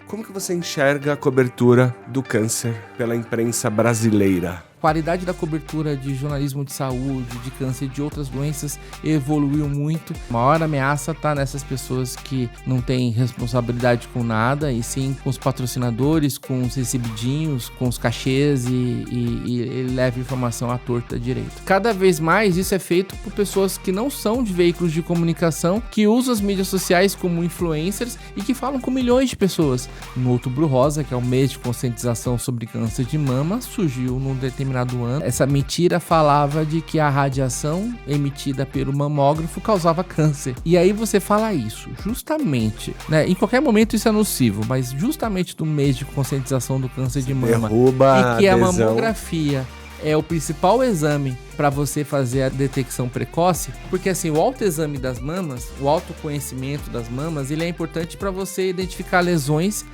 Como que você enxerga a cobertura do câncer pela imprensa brasileira? A qualidade da cobertura de jornalismo de saúde, de câncer e de outras doenças evoluiu muito. A maior ameaça está nessas pessoas que não têm responsabilidade com nada, e sim com os patrocinadores, com os recebidinhos, com os cachês e leva informação à torta direito. Cada vez mais isso é feito por pessoas que não são de veículos de comunicação, que usam as mídias sociais como influencers e que falam com milhões de pessoas. No Outubro Rosa, que é o mês de conscientização sobre câncer de mama, surgiu num determinado ano. Essa mentira falava de que a radiação emitida pelo mamógrafo causava câncer. E aí você fala isso, justamente, né? Em qualquer momento isso é nocivo, mas justamente no mês de conscientização do câncer de mama, e que a mamografia é o principal exame para você fazer a detecção precoce, porque assim, o autoexame das mamas, o autoconhecimento das mamas, ele é importante para você identificar lesões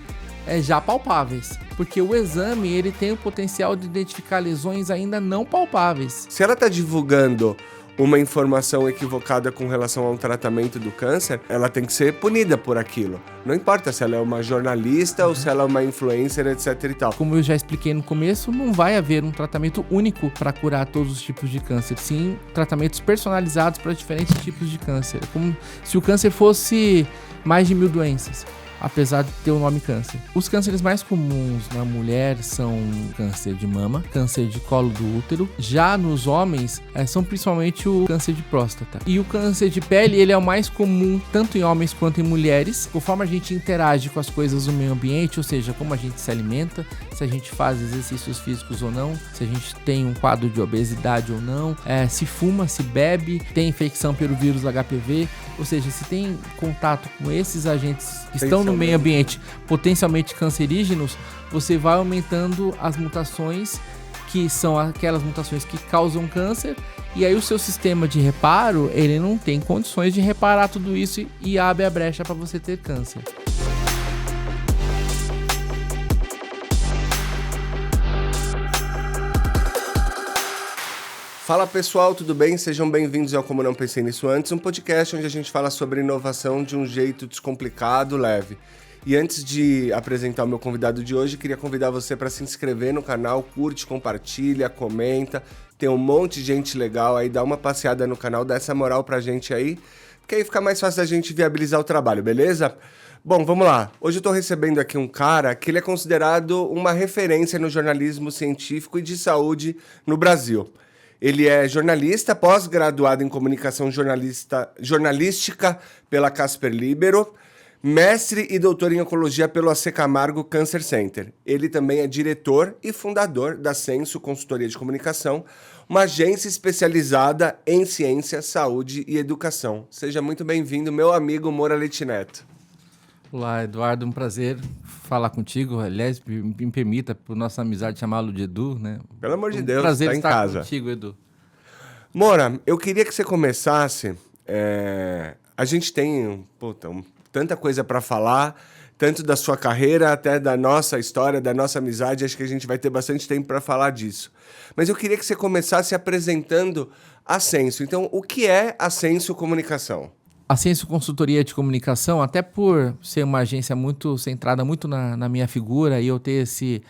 já palpáveis, porque o exame ele tem o potencial de identificar lesões ainda não palpáveis. Se ela está divulgando uma informação equivocada com relação ao tratamento do câncer, ela tem que ser punida por aquilo. Não importa se ela é uma jornalista ou se ela é uma influencer, etc e tal. Como eu já expliquei no começo, não vai haver um tratamento único para curar todos os tipos de câncer, sim tratamentos personalizados para diferentes tipos de câncer. Como se o câncer fosse mais de 1000 doenças, apesar de ter o nome câncer. Os cânceres mais comuns na mulher são câncer de mama, câncer de colo do útero. Já nos homens, são principalmente o câncer de próstata. E o câncer de pele, ele é o mais comum tanto em homens quanto em mulheres. Conforme a gente interage com as coisas do meio ambiente, ou seja, como a gente se alimenta, se a gente faz exercícios físicos ou não, se a gente tem um quadro de obesidade ou não, se fuma, se bebe, tem infecção pelo vírus HPV, ou seja, se tem contato com esses agentes que estão no meio ambiente potencialmente cancerígenos, você vai aumentando as mutações, que são aquelas mutações que causam câncer, e aí o seu sistema de reparo, ele não tem condições de reparar tudo isso e abre a brecha para você ter câncer. Fala pessoal, tudo bem? Sejam bem-vindos ao Como Não Pensei Nisso Antes, um podcast onde a gente fala sobre inovação de um jeito descomplicado, leve. E antes de apresentar o meu convidado de hoje, queria convidar você para se inscrever no canal, curte, compartilha, comenta. Tem um monte de gente legal aí, dá uma passeada no canal, dá essa moral pra gente aí, porque aí fica mais fácil da gente viabilizar o trabalho, beleza? Bom, vamos lá. Hoje eu tô recebendo aqui um cara que ele é considerado uma referência no jornalismo científico e de saúde no Brasil. Ele é jornalista, pós-graduado em comunicação jornalística pela Casper Libero, mestre e doutor em oncologia pelo AC Camargo Cancer Center. Ele também é diretor e fundador da Senso Consultoria de Comunicação, uma agência especializada em ciência, saúde e educação. Seja muito bem-vindo, meu amigo Moura Leite Neto. Olá, Eduardo, um prazer falar contigo. Aliás, me permita, por nossa amizade, chamá-lo de Edu, né? Pelo amor de Deus, prazer tá em estar casa. contigo, Edu. Moura, eu queria que você começasse. A gente tem tanta coisa para falar, tanto da sua carreira até da nossa história, da nossa amizade. Acho que a gente vai ter bastante tempo para falar disso. Mas eu queria que você começasse apresentando a Senso. Então, o que é a Senso Comunicação? A Senso Consultoria de Comunicação, até por ser uma agência muito centrada muito na minha figura e eu ter esse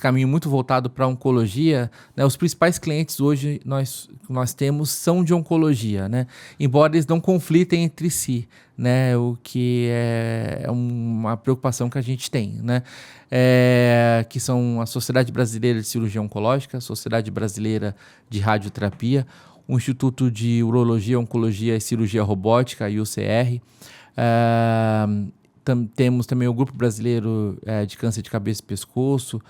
caminho muito voltado para a oncologia, né, os principais clientes hoje nós temos são de oncologia, né? Embora eles não conflitem entre si, né? O que é uma preocupação que a gente tem, né? Que são a Sociedade Brasileira de Cirurgia Oncológica, a Sociedade Brasileira de Radioterapia, o Instituto de Urologia, Oncologia e Cirurgia Robótica, IUCR. Temos também o Grupo Brasileiro de Câncer de Cabeça e Pescoço.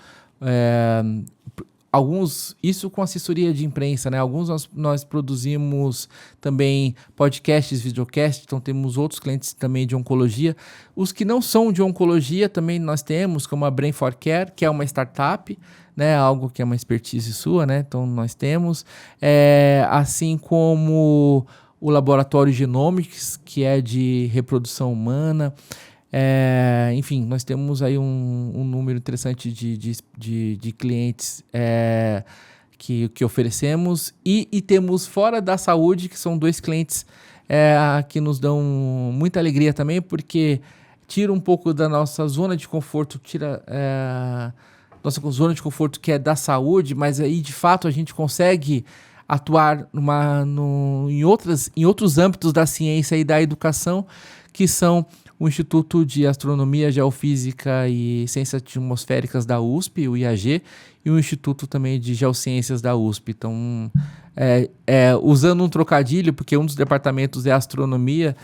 Isso com assessoria de imprensa, né? Alguns nós produzimos também podcasts, videocasts, então temos outros clientes também de oncologia. Os que não são de oncologia também nós temos, como a Brain for Care, que é uma startup, né? Algo que é uma expertise sua, né? Então nós temos, assim como o Laboratório Genomics, que é de reprodução humana. Enfim, nós temos aí um número interessante de clientes que oferecemos e temos fora da saúde, que são 2 clientes que nos dão muita alegria também, porque tira um pouco da nossa zona de conforto, nossa zona de conforto que é da saúde, mas aí de fato a gente consegue atuar em outros âmbitos da ciência e da educação, que são o Instituto de Astronomia, Geofísica e Ciências Atmosféricas da USP, o IAG, e o Instituto também de Geociências da USP. Então, usando um trocadilho, porque um dos departamentos é astronomia,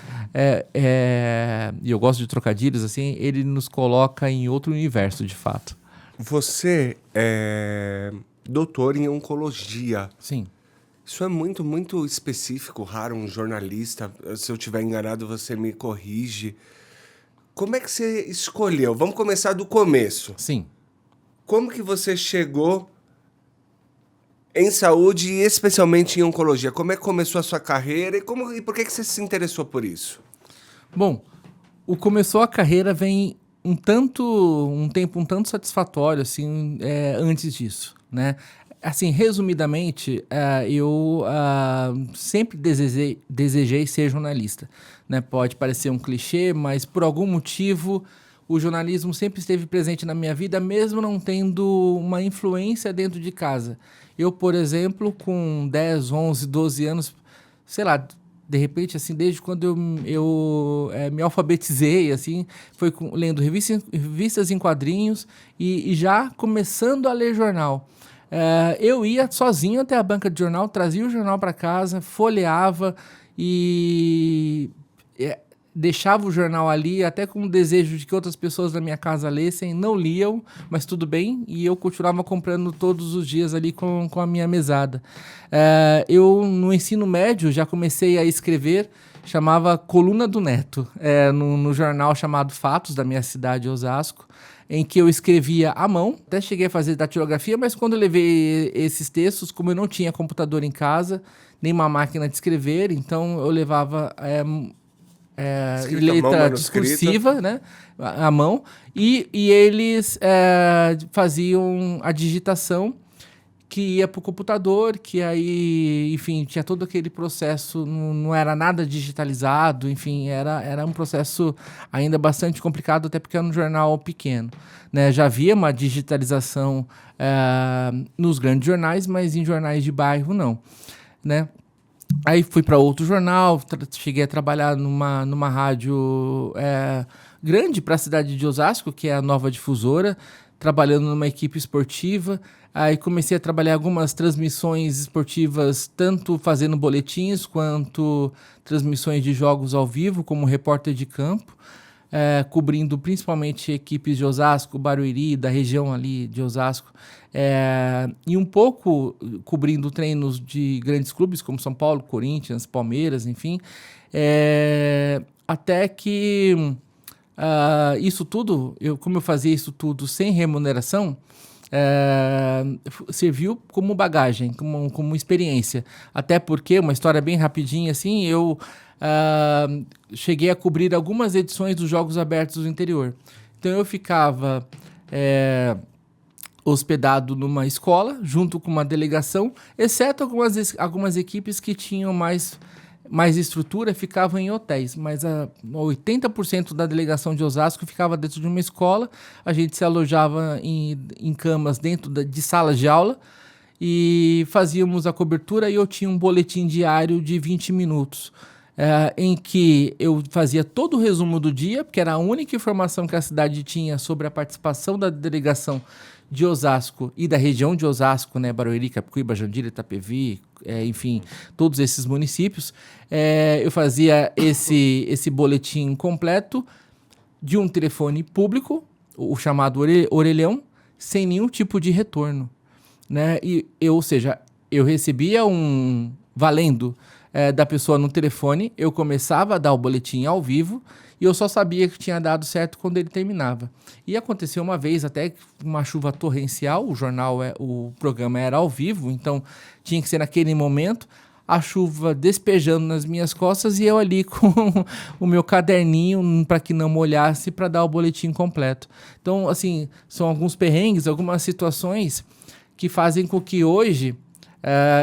e eu gosto de trocadilhos, assim, ele nos coloca em outro universo, de fato. Você é doutor em oncologia. Sim. Isso é muito, muito específico, raro, um jornalista. Se eu estiver enganado, você me corrige. Como é que você escolheu? Vamos começar do começo. Sim. Como que você chegou em saúde e especialmente em oncologia? Como é que começou a sua carreira e por que você se interessou por isso? Bom, começou a carreira vem um tempo um tanto satisfatório, assim, antes disso, né? Assim, resumidamente, eu sempre desejei ser jornalista, né? Pode parecer um clichê, mas por algum motivo o jornalismo sempre esteve presente na minha vida, mesmo não tendo uma influência dentro de casa. Eu, por exemplo, com 10, 11, 12 anos, sei lá, de repente, assim, desde quando eu me alfabetizei, assim, foi lendo revistas em quadrinhos e já começando a ler jornal. Eu ia sozinho até a banca de jornal, trazia o jornal para casa, folheava e deixava o jornal ali, até com o desejo de que outras pessoas da minha casa lessem. Não liam, mas tudo bem, e eu continuava comprando todos os dias ali com a minha mesada. Eu, no ensino médio, já comecei a escrever, chamava Coluna do Neto, no jornal chamado Fatos, da minha cidade, Osasco, em que eu escrevia à mão. Até cheguei a fazer datilografia, mas quando eu levei esses textos, como eu não tinha computador em casa, nem uma máquina de escrever, então eu levava letra discursiva, né, à mão, e eles faziam a digitação, que ia para o computador, que aí, enfim, tinha todo aquele processo, não era nada digitalizado, enfim, era um processo ainda bastante complicado, até porque era um jornal pequeno, né? Já havia uma digitalização nos grandes jornais, mas em jornais de bairro não, né? Aí fui para outro jornal, cheguei a trabalhar numa rádio grande para a cidade de Osasco, que é a Nova Difusora, trabalhando numa equipe esportiva. Aí comecei a trabalhar algumas transmissões esportivas, tanto fazendo boletins quanto transmissões de jogos ao vivo, como repórter de campo, cobrindo principalmente equipes de Osasco, Barueri, da região ali de Osasco, e um pouco cobrindo treinos de grandes clubes como São Paulo, Corinthians, Palmeiras, enfim, até que isso tudo, como eu fazia isso tudo sem remuneração, serviu como bagagem, como experiência. Até porque, uma história bem rapidinha assim, eu cheguei a cobrir algumas edições dos Jogos Abertos do Interior. Então eu ficava hospedado numa escola, junto com uma delegação, exceto algumas equipes que tinham mais estrutura, ficavam em hotéis, mas 80% da delegação de Osasco ficava dentro de uma escola. A gente se alojava em camas dentro de salas de aula e fazíamos a cobertura, e eu tinha um boletim diário de 20 minutos, em que eu fazia todo o resumo do dia, porque era a única informação que a cidade tinha sobre a participação da delegação de Osasco e da região de Osasco, né, Barueri, Capicuíba, Jandira, Itapevi, enfim, todos esses municípios. Eu fazia esse boletim completo de um telefone público, o chamado orelhão, sem nenhum tipo de retorno, né? Ou seja, eu recebia valendo da pessoa no telefone, eu começava a dar o boletim ao vivo, e eu só sabia que tinha dado certo quando ele terminava. E aconteceu uma vez, até uma chuva torrencial, o programa era ao vivo, então tinha que ser naquele momento, a chuva despejando nas minhas costas e eu ali com o meu caderninho para que não molhasse, para dar o boletim completo. Então, assim, são alguns perrengues, algumas situações que fazem com que hoje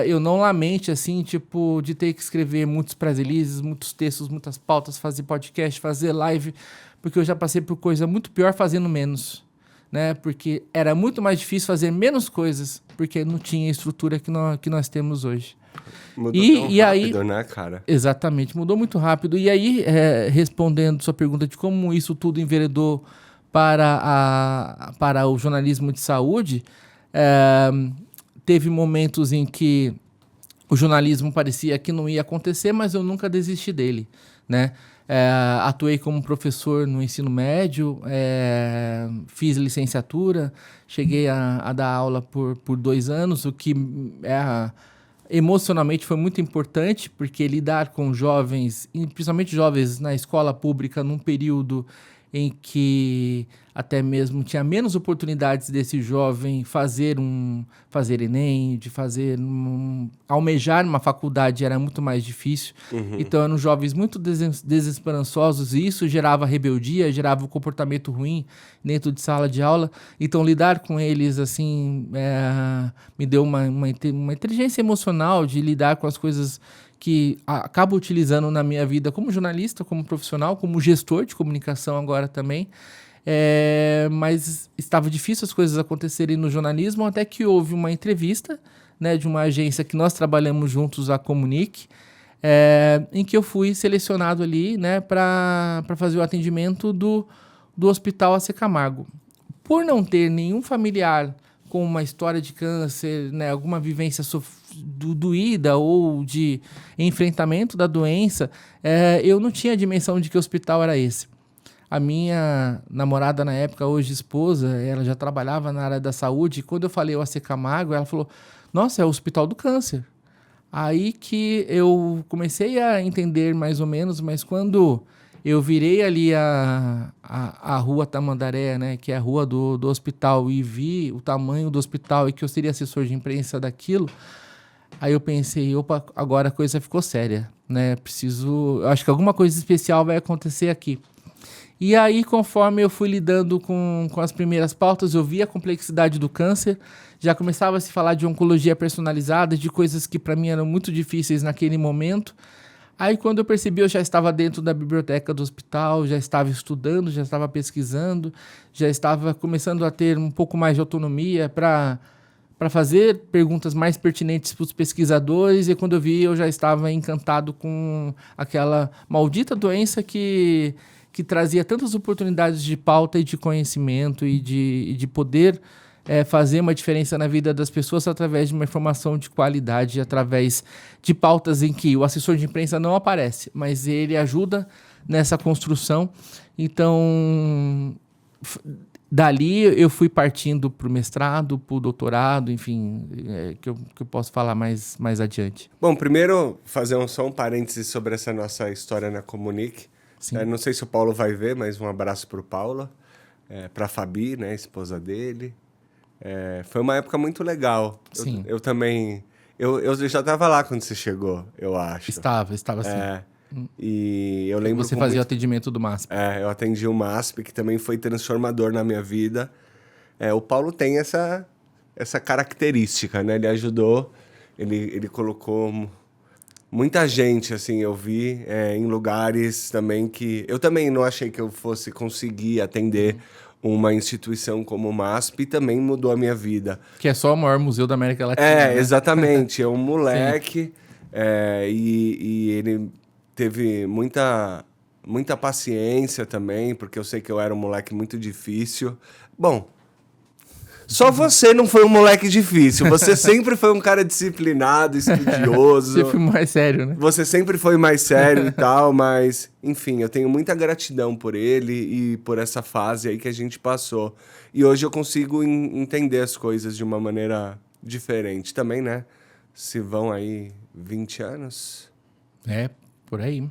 eu não lamente, assim, tipo, de ter que escrever muitos press-releases, muitos textos, muitas pautas, fazer podcast, fazer live, porque eu já passei por coisa muito pior fazendo menos, né? Porque era muito mais difícil fazer menos coisas, porque não tinha a estrutura que nós temos hoje. Mudou tão rápido, aí, né, cara? Exatamente, mudou muito rápido. E aí, respondendo sua pergunta de como isso tudo enveredou para o jornalismo de saúde, teve momentos em que o jornalismo parecia que não ia acontecer, mas eu nunca desisti dele, né? Atuei como professor no ensino médio, fiz licenciatura, cheguei a dar aula por 2 anos, o que emocionalmente foi muito importante, porque lidar com jovens, principalmente jovens na escola pública, num período em que até mesmo tinha menos oportunidades desse jovem fazer Enem, de almejar uma faculdade era muito mais difícil. Então eram jovens muito desesperançosos e isso gerava rebeldia, gerava um comportamento ruim dentro de sala de aula. Então lidar com eles assim me deu uma inteligência emocional de lidar com as coisas que acabo utilizando na minha vida como jornalista, como profissional, como gestor de comunicação agora também. Mas estava difícil as coisas acontecerem no jornalismo, até que houve uma entrevista, né, de uma agência que nós trabalhamos juntos, a Comunique, em que eu fui selecionado ali, né, para fazer o atendimento do Hospital AC Camargo. Por não ter nenhum familiar com uma história de câncer, né, alguma vivência doída ou de enfrentamento da doença, eu não tinha a dimensão de que hospital era esse. A minha namorada na época, hoje esposa, ela já trabalhava na área da saúde, e quando eu falei o AC Camargo, ela falou, nossa, é o Hospital do Câncer. Aí que eu comecei a entender mais ou menos, mas quando eu virei ali a rua Tamandaré, né, que é a rua do hospital, e vi o tamanho do hospital e que eu seria assessor de imprensa daquilo, aí eu pensei, opa, agora a coisa ficou séria, né? Eu acho que alguma coisa especial vai acontecer aqui. E aí, conforme eu fui lidando com as primeiras pautas, eu vi a complexidade do câncer, já começava a se falar de oncologia personalizada, de coisas que para mim eram muito difíceis naquele momento. Aí, quando eu percebi, eu já estava dentro da biblioteca do hospital, já estava estudando, já estava pesquisando, já estava começando a ter um pouco mais de autonomia para fazer perguntas mais pertinentes para os pesquisadores, e quando eu vi, eu já estava encantado com aquela maldita doença que trazia tantas oportunidades de pauta e de conhecimento e de poder fazer uma diferença na vida das pessoas através de uma informação de qualidade, através de pautas em que o assessor de imprensa não aparece, mas ele ajuda nessa construção. Então, dali eu fui partindo para o mestrado, para o doutorado, enfim, que eu posso falar mais adiante. Bom, primeiro fazer só um parênteses sobre essa nossa história na Comunique. Não sei se o Paulo vai ver, mas um abraço para o Paulo, para a Fabi, né, esposa dele. Foi uma época muito legal. Sim. Eu também... Eu já estava lá quando você chegou, eu acho. Estava sim. E eu lembro... Você fazia o atendimento do MASP. Eu atendi o MASP, que também foi transformador na minha vida. O Paulo tem essa característica, né? Ele ajudou, ele colocou... Muita gente, assim, eu vi em lugares também que... Eu também não achei que eu fosse conseguir atender uma instituição como o MASP, e também mudou a minha vida. Que é só o maior museu da América Latina, né? Exatamente. É um moleque e ele teve muita paciência também, porque eu sei que eu era um moleque muito difícil. Bom... Só você não foi um moleque difícil. Você sempre foi um cara disciplinado, estudioso. Você foi mais sério, né? Você sempre foi mais sério e tal, mas... Enfim, eu tenho muita gratidão por ele e por essa fase aí que a gente passou. E hoje eu consigo entender as coisas de uma maneira diferente também, né? Se vão aí 20 anos... Por aí.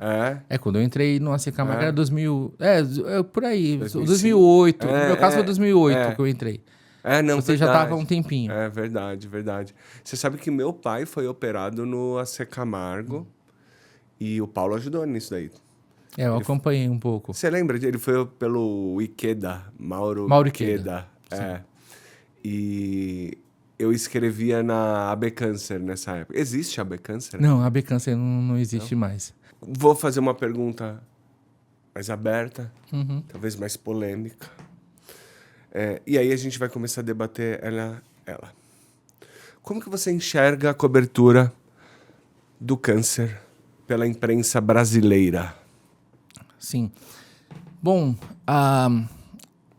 Quando eu entrei no AC Camargo era 2000... por aí. 2005. 2008. No meu caso foi 2008 que eu entrei. Não, Você verdade. já estava há um tempinho. Verdade. Você sabe que meu pai foi operado no AC Camargo e o Paulo ajudou nisso daí. Eu acompanhei um pouco. Você lembra? Ele foi pelo Ikeda, Mauro Ikeda. E eu escrevia na AB Câncer nessa época. Existe a AB Câncer? Não, a AB Câncer não existe mais. Vou fazer uma pergunta mais aberta, Uhum. talvez mais polêmica. E aí a gente vai começar a debater ela. Como que você enxerga a cobertura do câncer pela imprensa brasileira? Sim. Bom,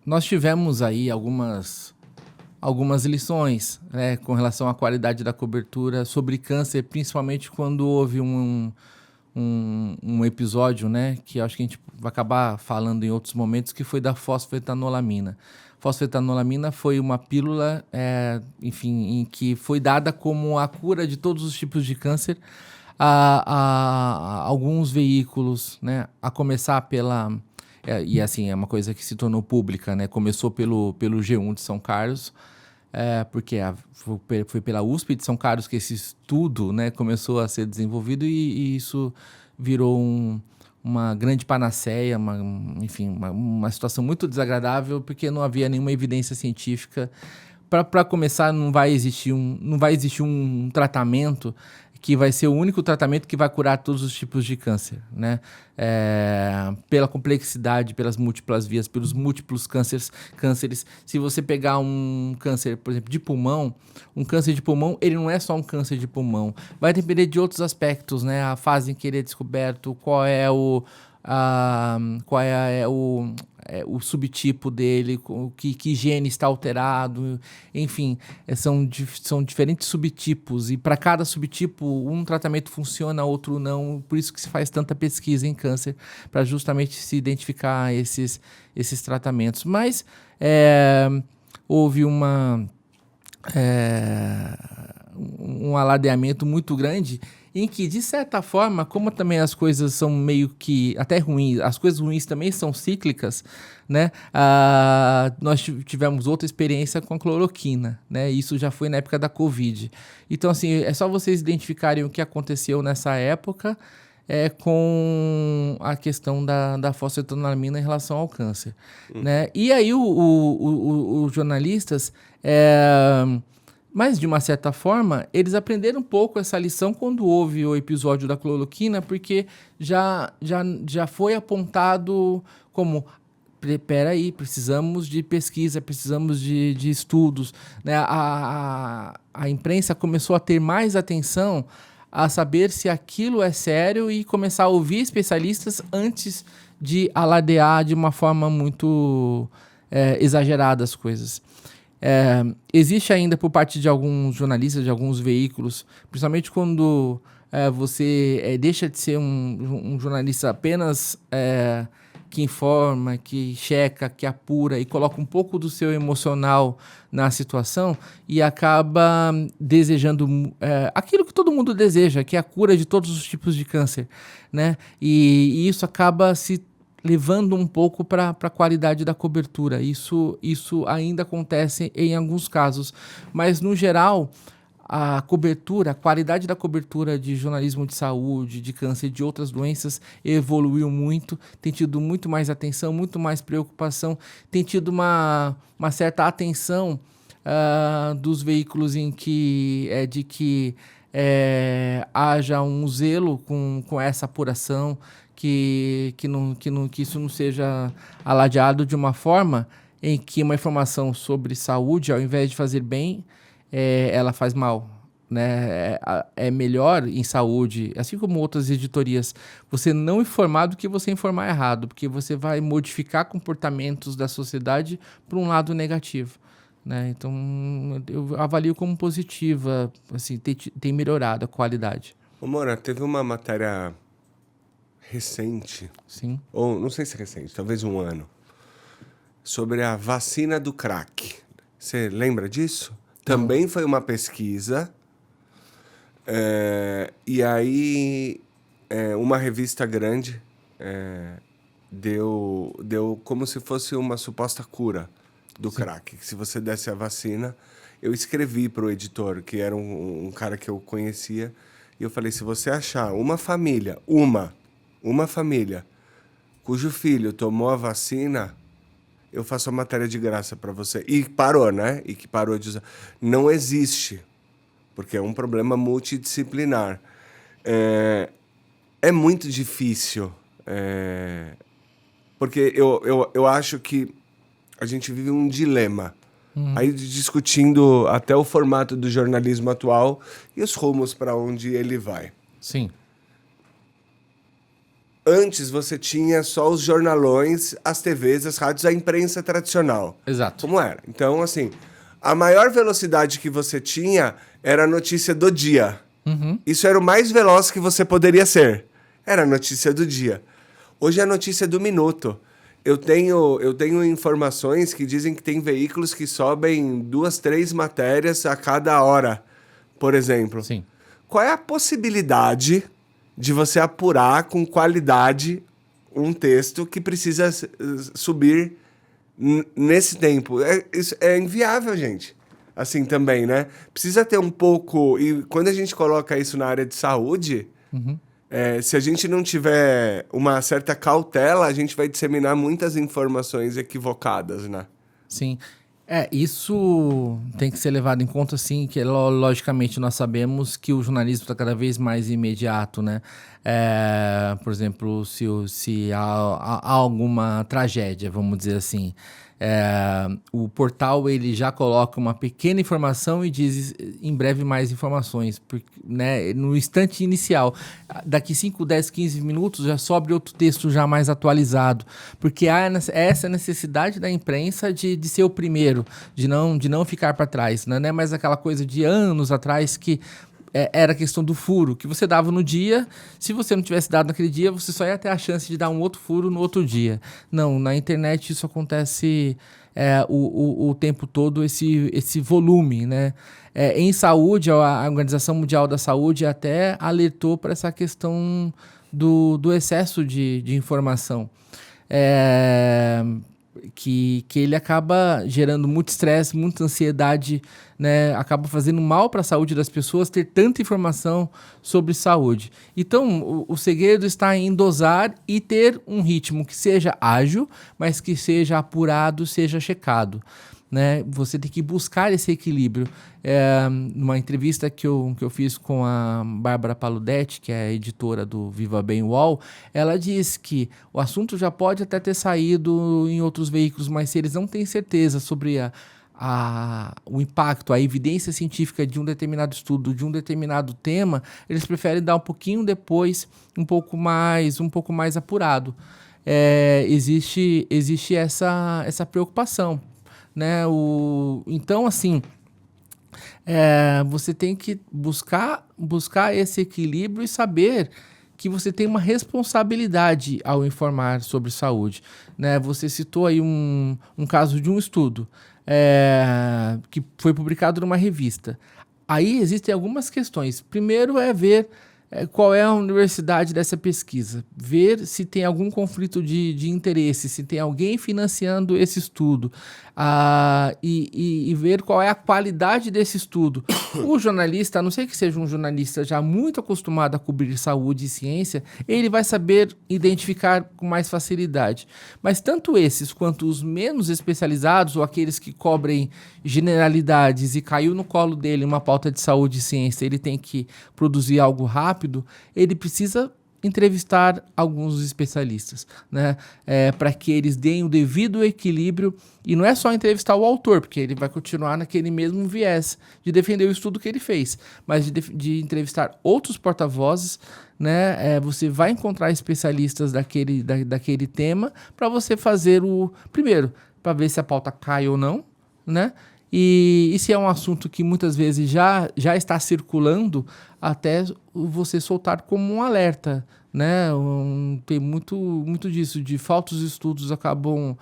nós tivemos aí algumas lições, né, com relação à qualidade da cobertura sobre câncer, principalmente quando houve um episódio, né, que acho que a gente vai acabar falando em outros momentos, que foi da fosfetanolamina. Fosfetanolamina foi uma pílula, em que foi dada como a cura de todos os tipos de câncer a alguns veículos, né, a começar pela... e assim, é uma coisa que se tornou pública, né, começou pelo G1 de São Carlos, porque foi pela USP de São Carlos que esse estudo, né, começou a ser desenvolvido e isso virou uma grande panaceia, uma situação muito desagradável, porque não havia nenhuma evidência científica. Para começar, não vai existir um tratamento que vai ser o único tratamento que vai curar todos os tipos de câncer, né? Pela complexidade, pelas múltiplas vias, pelos múltiplos cânceres. Se você pegar um câncer, por exemplo, de pulmão, um câncer de pulmão, ele não é só um câncer de pulmão. Vai depender de outros aspectos, né? A fase em que ele é descoberto, qual é o subtipo dele, que gene está alterado, enfim, são diferentes subtipos, e para cada subtipo um tratamento funciona, outro não, por isso que se faz tanta pesquisa em câncer, para justamente se identificar esses tratamentos. Mas houve um aladeamento muito grande, em que, de certa forma, como também as coisas são meio que até ruins, as coisas ruins também são cíclicas, né? Nós tivemos outra experiência com a cloroquina, né? Isso já foi na época da Covid. Então, assim, é só vocês identificarem o que aconteceu nessa época com a questão da fosfetanolamina em relação ao câncer, né? E aí os jornalistas... Mas, de uma certa forma, eles aprenderam um pouco essa lição quando houve o episódio da cloroquina, porque já foi apontado como... Peraí, precisamos de pesquisa, precisamos de estudos, né? A imprensa começou a ter mais atenção a saber se aquilo é sério e começar a ouvir especialistas antes de alardear de uma forma muito exagerada as coisas. Existe ainda por parte de alguns jornalistas, de alguns veículos, principalmente quando você deixa de ser um jornalista apenas que informa, que checa, que apura e coloca um pouco do seu emocional na situação e acaba desejando aquilo que todo mundo deseja, que é a cura de todos os tipos de câncer, né? E isso acaba se levando um pouco para a qualidade da cobertura. Isso ainda acontece em alguns casos, mas no geral a qualidade da cobertura de jornalismo de saúde, de câncer e de outras doenças evoluiu muito, tem tido muito mais atenção, muito mais preocupação, tem tido uma certa atenção dos veículos em que haja um zelo com essa apuração, que isso não seja aladeado de uma forma em que uma informação sobre saúde, ao invés de fazer bem, ela faz mal, né? É melhor em saúde, assim como outras editorias, você não informar do que você informar errado, porque você vai modificar comportamentos da sociedade para um lado negativo, né? Então, eu avalio como positiva, assim, tem melhorado a qualidade. Ô, Mora, teve uma matéria recente, Sim. ou não sei se recente, talvez um ano, sobre a vacina do crack. Você lembra disso? Também foi uma pesquisa, e aí uma revista grande deu como se fosse uma suposta cura do crack. Se você desse a vacina, eu escrevi para o editor, que era um cara que eu conhecia, e eu falei, se você achar uma família cujo filho tomou a vacina, eu faço a matéria de graça para você. E parou, né? E que parou de usar. Não existe, porque é um problema multidisciplinar. É muito difícil, porque eu acho que a gente vive um dilema. Aí discutindo até o formato do jornalismo atual e os rumos para onde ele vai. Sim. Antes você tinha só os jornalões, as TVs, as rádios, a imprensa tradicional. Exato. Como era? Então, assim, a maior velocidade que você tinha era a notícia do dia. Isso era o mais veloz que você poderia ser. Era a notícia do dia. Hoje é a notícia do minuto. Eu tenho informações que dizem que tem veículos que sobem 2, 3 matérias a cada hora, por exemplo. Sim. Qual é a possibilidade de você apurar com qualidade um texto que precisa subir nesse tempo? Isso é inviável, gente. Assim também, né? Precisa ter um pouco... E quando a gente coloca isso na área de saúde... se a gente não tiver uma certa cautela, a gente vai disseminar muitas informações equivocadas, né? Sim. Isso tem que ser levado em conta, sim, que logicamente nós sabemos que o jornalismo está cada vez mais imediato, né? Por exemplo, se há alguma tragédia, vamos dizer assim, o portal ele já coloca uma pequena informação e diz em breve mais informações, porque, né, no instante inicial. Daqui 5, 10, 15 minutos já sobe outro texto já mais atualizado, porque há essa necessidade da imprensa de ser o primeiro, de não ficar para trás, né? Não é mais aquela coisa de anos atrás que era a questão do furo, que você dava no dia. Se você não tivesse dado naquele dia, você só ia ter a chance de dar um outro furo no outro dia. Não, na internet isso acontece o tempo todo, esse volume, né? Em saúde, a Organização Mundial da Saúde até alertou para essa questão do excesso de informação. Que ele acaba gerando muito estresse, muita ansiedade, né? Acaba fazendo mal para a saúde das pessoas ter tanta informação sobre saúde. Então, o segredo está em dosar e ter um ritmo que seja ágil, mas que seja apurado, seja checado, né? Você tem que buscar esse equilíbrio. Numa entrevista que eu fiz com a Bárbara Paludetti, que é a editora do Viva Bem UOL, ela diz que o assunto já pode até ter saído em outros veículos, mas se eles não têm certeza sobre o impacto, a evidência científica de um determinado estudo, de um determinado tema, eles preferem dar um pouquinho depois, um pouco mais apurado. Existe essa preocupação, né? Então, assim, você tem que buscar esse equilíbrio e saber que você tem uma responsabilidade ao informar sobre saúde, né? Você citou aí um caso de um estudo que foi publicado numa revista. Aí existem algumas questões. Primeiro ver qual é a universidade dessa pesquisa, ver se tem algum conflito de interesse, se tem alguém financiando esse estudo, e ver qual é a qualidade desse estudo. O jornalista, a não ser que seja um jornalista já muito acostumado a cobrir saúde e ciência, ele vai saber identificar com mais facilidade. Mas tanto esses quanto os menos especializados, ou aqueles que cobrem generalidades e caiu no colo dele uma pauta de saúde e ciência, ele tem que produzir algo rápido, ele precisa entrevistar alguns especialistas, né? Para que eles deem o devido equilíbrio. E não é só entrevistar o autor, porque ele vai continuar naquele mesmo viés de defender o estudo que ele fez, mas de entrevistar outros porta-vozes, né? Você vai encontrar especialistas daquele tema para você fazer primeiro, para ver se a pauta cai ou não, né? E se é um assunto que muitas vezes já está circulando, até você soltar como um alerta, né? Tem muito disso, de falsos estudos acabam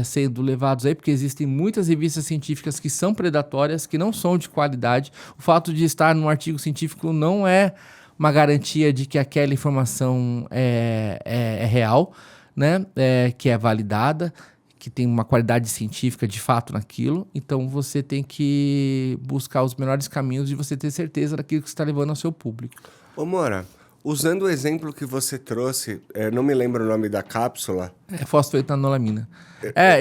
sendo levados aí, porque existem muitas revistas científicas que são predatórias, que não são de qualidade. O fato de estar num artigo científico não é uma garantia de que aquela informação é real, né? Que é validada, que tem uma qualidade científica de fato naquilo. Então você tem que buscar os melhores caminhos de você ter certeza daquilo que você está levando ao seu público. Ô Mora, Usando o exemplo que você trouxe, não me lembro o nome da cápsula. É fosfoetanolamina.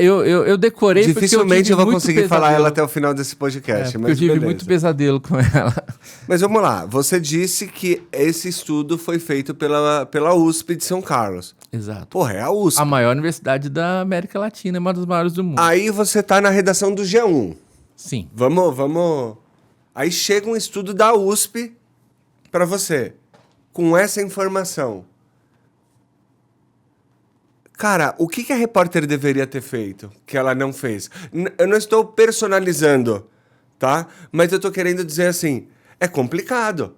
Eu decorei Dificilmente porque eu vou conseguir falar ela até o final desse podcast, mas eu tive beleza. muito pesadelo com ela. Mas vamos lá, você disse que esse estudo foi feito pela USP de São Carlos. Exato. Porra, é a USP. A maior universidade da América Latina, é uma das maiores do mundo. Aí você tá na redação do G1. Sim. Vamos... Aí chega um estudo da USP pra você, com essa informação. Cara, o que a repórter deveria ter feito que ela não fez? Eu não estou personalizando, tá? Mas eu tô querendo dizer assim, é complicado.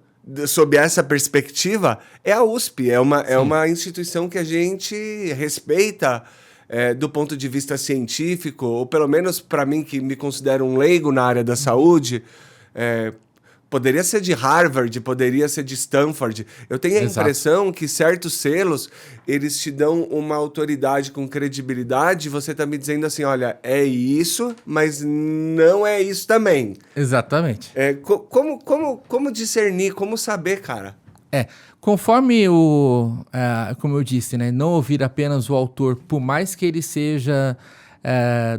Sob essa perspectiva, é a USP, é uma instituição que a gente respeita do ponto de vista científico, ou pelo menos para mim, que me considero um leigo na área da saúde, poderia ser de Harvard, poderia ser de Stanford. Eu tenho a impressão que certos selos, eles te dão uma autoridade com credibilidade, e você tá me dizendo assim, olha, é isso, mas não é isso também. Exatamente. Como discernir, como saber, cara? Conforme como eu disse, né, não ouvir apenas o autor, por mais que ele seja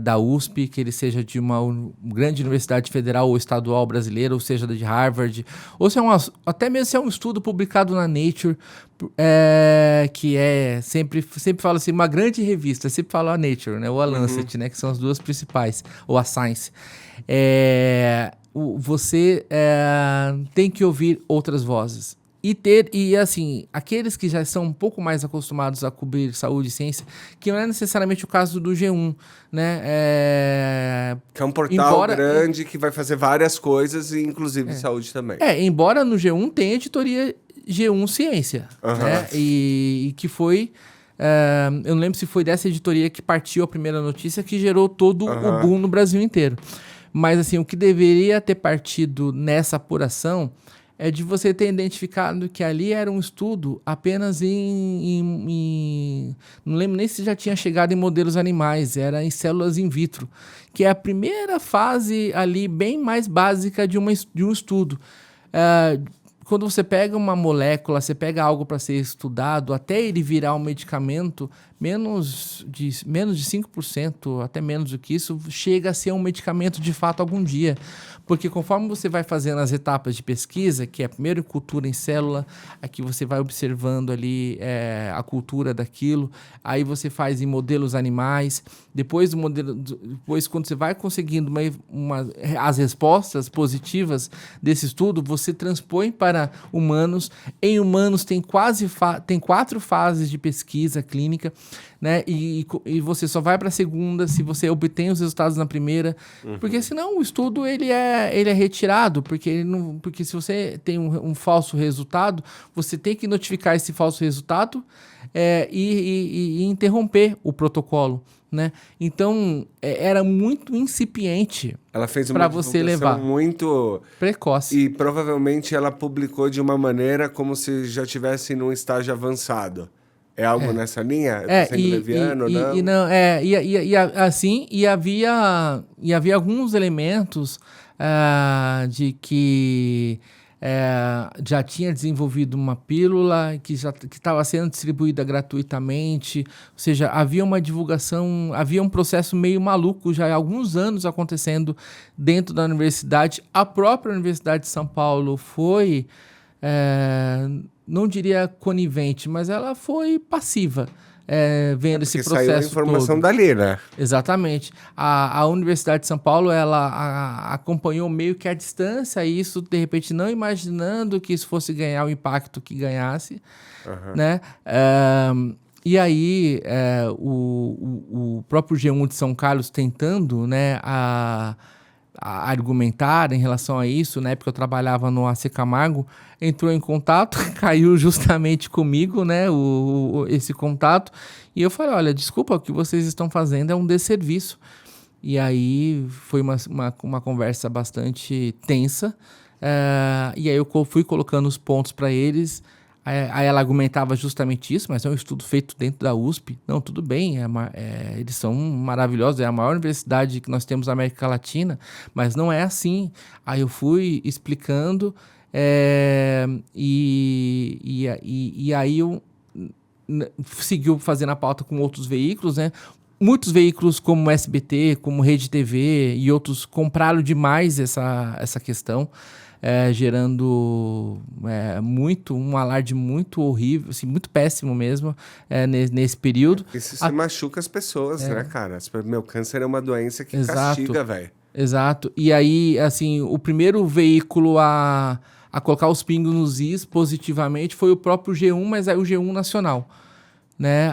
da USP, que ele seja de uma grande universidade federal ou estadual brasileira, ou seja, de Harvard, ou se até mesmo se é um estudo publicado na Nature, que sempre fala assim, uma grande revista, sempre fala a Nature, né, ou a Lancet, né, que são as duas principais, ou a Science. Você tem que ouvir outras vozes. E assim, aqueles que já estão um pouco mais acostumados a cobrir saúde e ciência, que não é necessariamente o caso do G1, né? Que é um portal grande que vai fazer várias coisas, inclusive saúde também. Embora no G1 tenha editoria G1 Ciência, né? E que foi... eu não lembro se foi dessa editoria que partiu a primeira notícia que gerou todo o boom no Brasil inteiro. Mas assim, o que deveria ter partido nessa apuração é de você ter identificado que ali era um estudo apenas não lembro nem se já tinha chegado em modelos animais, era em células in vitro, que é a primeira fase ali bem mais básica de um estudo. Quando você pega uma molécula, você pega algo para ser estudado, até ele virar um medicamento, menos de 5%, até menos do que isso, chega a ser um medicamento de fato algum dia. Porque conforme você vai fazendo as etapas de pesquisa, que é primeiro cultura em célula, aqui você vai observando ali a cultura daquilo, aí você faz em modelos animais, depois quando você vai conseguindo as respostas positivas desse estudo, você transpõe para humanos. Em humanos tem 4 fases de pesquisa clínica, né? E você só vai para a segunda se você obtém os resultados na primeira, porque senão o estudo ele é retirado, porque se você tem um falso resultado, você tem que notificar esse falso resultado e interromper o protocolo, né? Então era muito incipiente. Ela fez uma divulgação muito precoce. E provavelmente ela publicou de uma maneira como se já estivesse num estágio avançado. É algo nessa linha? Sendo leviano, não? Havia alguns elementos de que já tinha desenvolvido uma pílula que estava sendo distribuída gratuitamente, ou seja, havia uma divulgação, havia um processo meio maluco já há alguns anos acontecendo dentro da universidade. A própria Universidade de São Paulo foi... não diria conivente, mas ela foi passiva, vendo esse processo saiu a informação todo. Dali, né? Exatamente. A Universidade de São Paulo, ela acompanhou meio que à distância isso, de repente não imaginando que isso fosse ganhar o impacto que ganhasse, né? E aí, o próprio G1 de São Carlos tentando, né, a argumentar em relação a isso, na época eu trabalhava no AC Camargo, entrou em contato, caiu justamente comigo, né, esse contato, e eu falei, olha, desculpa, o que vocês estão fazendo é um desserviço. E aí foi uma conversa bastante tensa, e aí eu fui colocando os pontos para eles. Aí ela argumentava justamente isso, mas é um estudo feito dentro da USP. Não, tudo bem, eles são maravilhosos, é a maior universidade que nós temos na América Latina, mas não é assim. Aí eu fui explicando, E aí eu seguiu fazendo a pauta com outros veículos, né? Muitos veículos como SBT, como Rede TV e outros compraram demais essa questão, gerando um alarde muito horrível, assim, muito péssimo mesmo nesse período. Isso se machuca as pessoas, né, cara? Meu, câncer é uma doença que castiga, velho. Exato. E aí, assim, o primeiro veículo a colocar os pingos nos is positivamente foi o próprio G1, mas aí o G1 Nacional, né?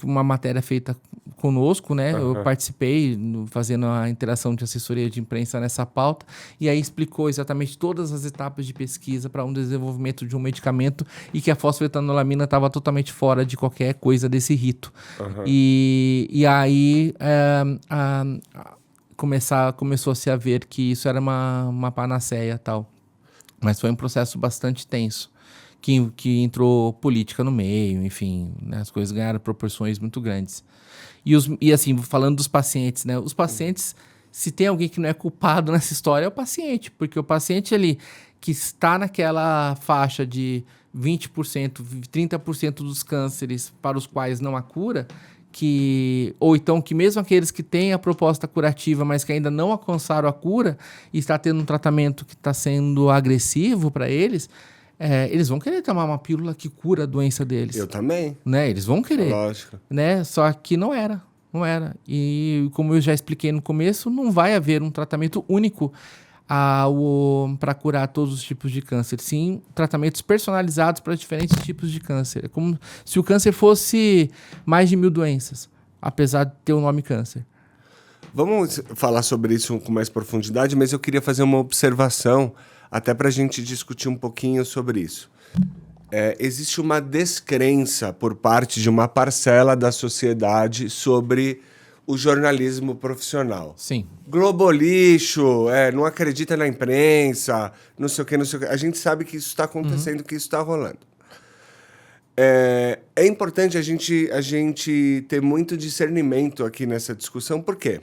Uma matéria feita conosco, né? Eu participei fazendo a interação de assessoria de imprensa nessa pauta, e aí explicou exatamente todas as etapas de pesquisa para um desenvolvimento de um medicamento e que a fosfetanolamina estava totalmente fora de qualquer coisa desse rito. E aí começou-se a ver que isso era uma panaceia e tal. Mas foi um processo bastante tenso, que entrou política no meio, enfim, né, as coisas ganharam proporções muito grandes. E assim, falando dos pacientes, né? Os pacientes, se tem alguém que não é culpado nessa história, é o paciente, porque o paciente ali que está naquela faixa de 20%, 30% dos cânceres para os quais não há cura, ou então que mesmo aqueles que têm a proposta curativa, mas que ainda não alcançaram a cura e está tendo um tratamento que está sendo agressivo para eles, eles vão querer tomar uma pílula que cura a doença deles. Eu também. Né? Eles vão querer. Lógico. Né? Só que não era. E como eu já expliquei no começo, não vai haver um tratamento único para curar todos os tipos de câncer. Sim, tratamentos personalizados para diferentes tipos de câncer. É como se o câncer fosse mais de 1000 doenças, apesar de ter o nome câncer. Vamos falar sobre isso com mais profundidade, mas eu queria fazer uma observação, até para a gente discutir um pouquinho sobre isso. Existe uma descrença por parte de uma parcela da sociedade sobre o jornalismo profissional. Sim. Globolixo, não acredita na imprensa, não sei o que, não sei o que. A gente sabe que isso está acontecendo, que isso está rolando. É importante a gente ter muito discernimento aqui nessa discussão. Por quê?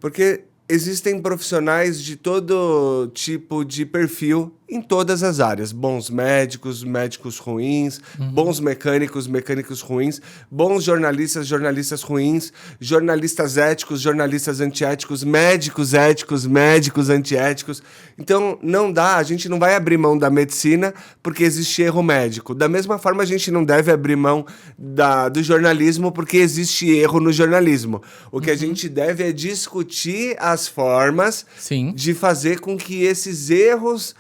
Porque existem profissionais de todo tipo de perfil em todas as áreas. Bons médicos, médicos ruins, bons mecânicos, mecânicos ruins, bons jornalistas, jornalistas ruins, jornalistas éticos, jornalistas antiéticos, médicos éticos, médicos antiéticos. Então, a gente não vai abrir mão da medicina porque existe erro médico. Da mesma forma, a gente não deve abrir mão do jornalismo porque existe erro no jornalismo. O que a gente deve é discutir as formas de fazer com que esses erros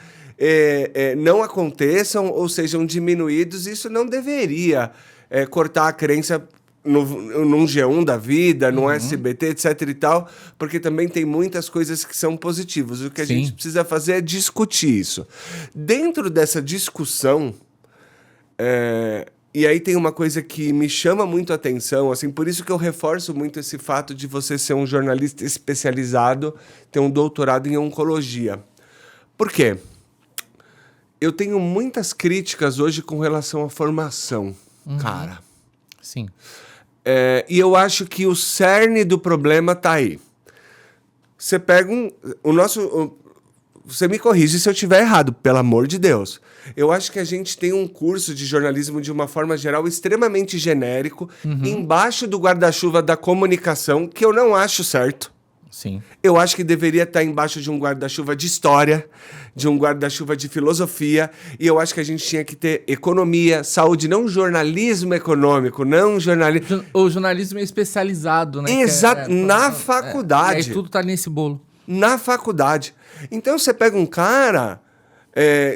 não aconteçam ou sejam diminuídos. Isso não deveria cortar a crença num G1 da vida, no SBT, etc e tal, porque também tem muitas coisas que são positivas. O que a gente precisa fazer é discutir isso. Dentro dessa discussão, e aí tem uma coisa que me chama muito a atenção, assim, por isso que eu reforço muito esse fato de você ser um jornalista especializado, ter um doutorado em oncologia. Por quê? Eu tenho muitas críticas hoje com relação à formação, cara. Sim. E eu acho que o cerne do problema tá aí. Você pega você me corrige se eu estiver errado, pelo amor de Deus. Eu acho que a gente tem um curso de jornalismo, de uma forma geral, extremamente genérico, embaixo do guarda-chuva da comunicação, que eu não acho certo. Sim. Eu acho que deveria estar embaixo de um guarda-chuva de história, de um guarda-chuva de filosofia, e eu acho que a gente tinha que ter economia, saúde, não jornalismo econômico, não jornalismo... O jornalismo é especializado, né? Exato, na faculdade. E aí tudo tá nesse bolo. Na faculdade. Então você pega um cara,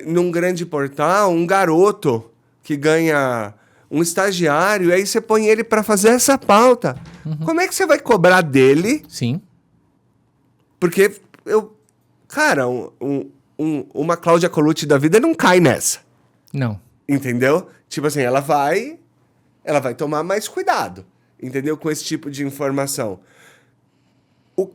num grande portal, um garoto que ganha um estagiário, e aí você põe ele para fazer essa pauta. Como é que você vai cobrar dele? Sim. Porque cara, uma Cláudia Colucci da vida não cai nessa. Não. Entendeu? Tipo assim, ela vai tomar mais cuidado, entendeu? Com esse tipo de informação.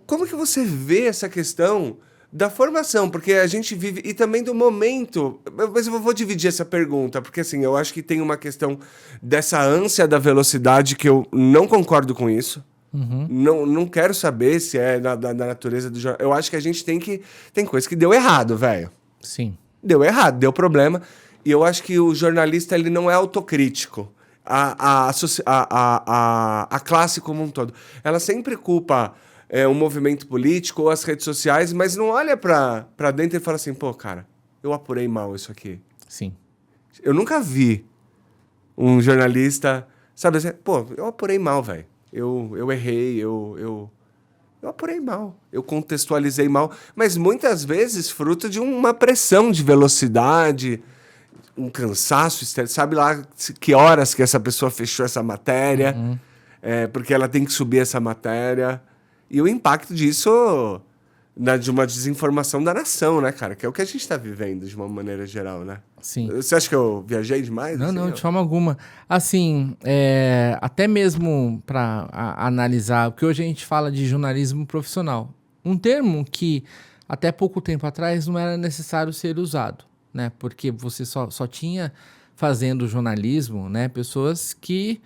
Como que você vê essa questão da formação? Porque a gente vive... E também do momento... Mas eu vou dividir essa pergunta, porque assim, eu acho que tem uma questão dessa ânsia da velocidade que eu não concordo com isso. Não quero saber se é da natureza do jornal. Eu acho que a gente tem coisa que deu errado, velho. Sim. deu errado, deu problema. E eu acho que o jornalista ele não é autocrítico. A classe como um todo. Ela sempre culpa um movimento político ou as redes sociais, mas não olha pra dentro e fala assim, pô, cara, eu apurei mal isso aqui. Sim. Eu nunca vi um jornalista, sabe assim, pô, eu apurei mal, velho. Eu errei, eu apurei mal, eu contextualizei mal, mas muitas vezes fruto de uma pressão de velocidade, um cansaço, sabe lá que horas que essa pessoa fechou essa matéria, porque ela tem que subir essa matéria. E o impacto disso de uma desinformação da nação, né, cara? Que é o que a gente está vivendo de uma maneira geral, né? Sim. Você acha que eu viajei demais? Não, assim, não, de forma alguma. Assim, até mesmo para analisar, o que hoje a gente fala de jornalismo profissional. Um termo que até pouco tempo atrás não era necessário ser usado, né? Porque você só tinha fazendo jornalismo, né? Pessoas que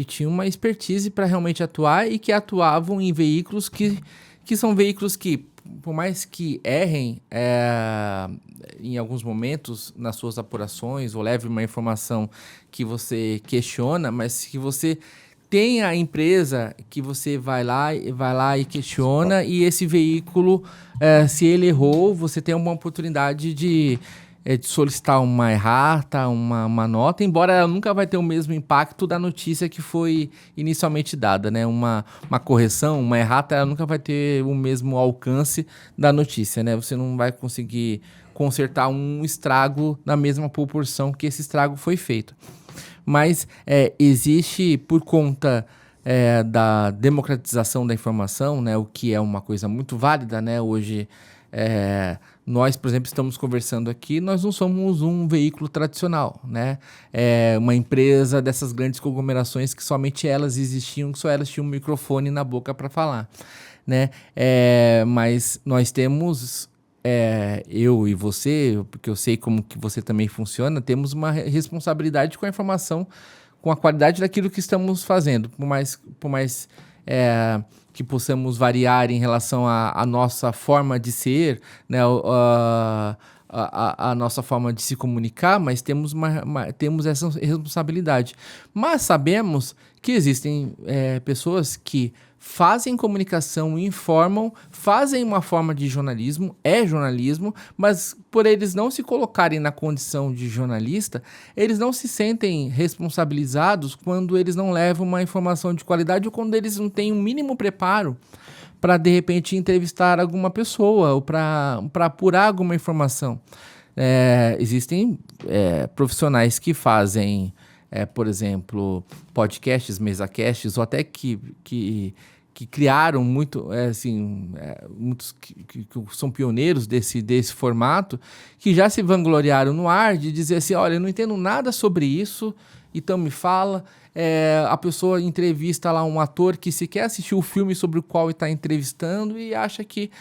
tinham uma expertise para realmente atuar e que atuavam em veículos que são veículos que, por mais que errem em alguns momentos nas suas apurações ou leve uma informação que você questiona, mas que você tem a empresa que você vai lá e questiona, e esse veículo, se ele errou, você tem uma oportunidade de solicitar uma errata, uma nota, embora ela nunca vai ter o mesmo impacto da notícia que foi inicialmente dada, né? Uma correção, uma errata, ela nunca vai ter o mesmo alcance da notícia, né? Você não vai conseguir consertar um estrago na mesma proporção que esse estrago foi feito. Mas existe, por conta da democratização da informação, né? O que é uma coisa muito válida, né? Hoje, nós, por exemplo, estamos conversando aqui, nós não somos um veículo tradicional, né? Uma empresa dessas grandes conglomerações que somente elas existiam, que só elas tinham um microfone na boca para falar, né? Mas nós temos, eu e você, porque eu sei como que você também funciona, temos uma responsabilidade com a informação, com a qualidade daquilo que estamos fazendo, por mais que possamos variar em relação à nossa forma de ser, né, a nossa forma de se comunicar, mas temos essa responsabilidade. Mas sabemos que existem pessoas que fazem comunicação, informam, fazem uma forma de jornalismo, jornalismo, mas por eles não se colocarem na condição de jornalista, eles não se sentem responsabilizados quando eles não levam uma informação de qualidade ou quando eles não têm um mínimo preparo para, de repente, entrevistar alguma pessoa ou para apurar alguma informação. Existem profissionais que fazem, por exemplo, podcasts, mesacasts, ou até que criaram muitos que são pioneiros desse formato, que já se vangloriaram no ar de dizer assim, olha, eu não entendo nada sobre isso, então me fala. A pessoa entrevista lá um ator que sequer assistiu o filme sobre o qual está entrevistando e acha que...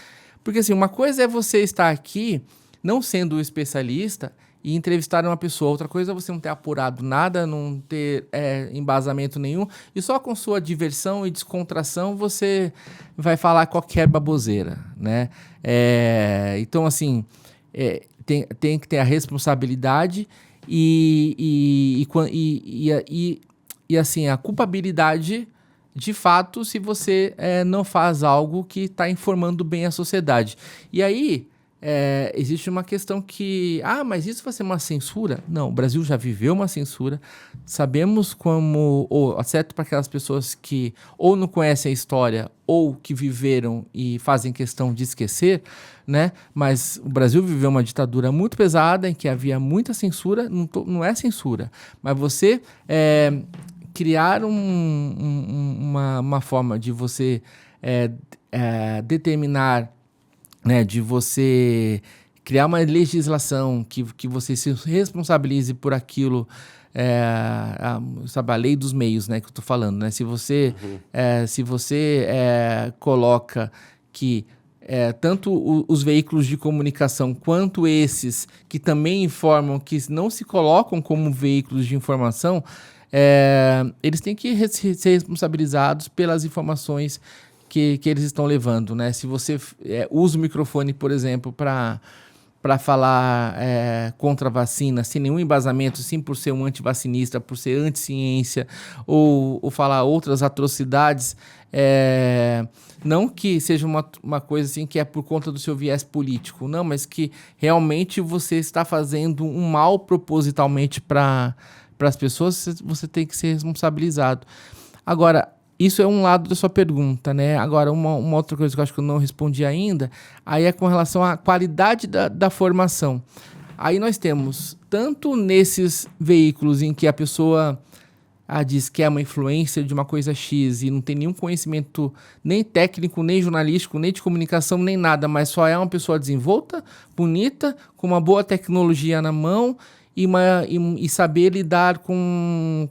Porque assim, uma coisa é você estar aqui, não sendo especialista, e entrevistar uma pessoa. Outra coisa é você não ter apurado nada, não ter embasamento nenhum, e só com sua diversão e descontração você vai falar qualquer baboseira, né? Então, assim, tem que ter a responsabilidade e assim, a culpabilidade, de fato, se você não faz algo que está informando bem a sociedade. E aí... existe uma questão que... mas isso vai ser uma censura? Não, o Brasil já viveu uma censura. Sabemos como... exceto para aquelas pessoas que ou não conhecem a história ou que viveram e fazem questão de esquecer, né? Mas o Brasil viveu uma ditadura muito pesada em que havia muita censura. Não é censura, mas você criar uma forma de você determinar, né, de você criar uma legislação que você se responsabilize por aquilo, sabe, a lei dos meios, né, que eu estou falando, né? Se você, coloca que tanto os veículos de comunicação quanto esses que também informam, que não se colocam como veículos de informação, eles têm que ser responsabilizados pelas informações que eles estão levando, né? Se você usa o microfone, por exemplo, para para falar contra a vacina, sem nenhum embasamento, sim por ser um antivacinista, por ser anti-ciência, ou falar outras atrocidades, não que seja uma coisa assim que é por conta do seu viés político, não, mas que realmente você está fazendo um mal propositalmente para as pessoas, você tem que ser responsabilizado. Agora, isso é um lado da sua pergunta, né? Agora, uma outra coisa que eu acho que eu não respondi ainda, aí é com relação à qualidade da formação. Aí nós temos, tanto nesses veículos em que a pessoa diz que é uma influencer de uma coisa X e não tem nenhum conhecimento nem técnico, nem jornalístico, nem de comunicação, nem nada, mas só é uma pessoa desenvolta, bonita, com uma boa tecnologia na mão e saber lidar com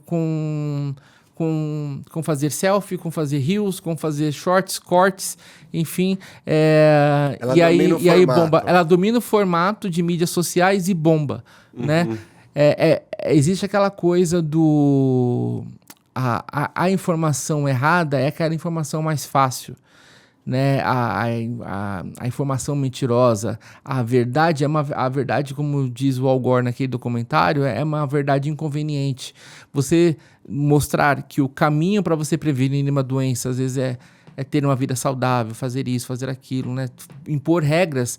fazer selfie, com fazer reels, com fazer shorts, cortes, enfim. E aí bomba. Ela domina o formato de mídias sociais e bomba, né? Existe aquela coisa do... A informação errada é aquela informação mais fácil, né? A informação mentirosa, a verdade a verdade, como diz o Al Gore naquele documentário, é uma verdade inconveniente. Você mostrar que o caminho para você prevenir uma doença às vezes é ter uma vida saudável, fazer isso, fazer aquilo, né? Impor regras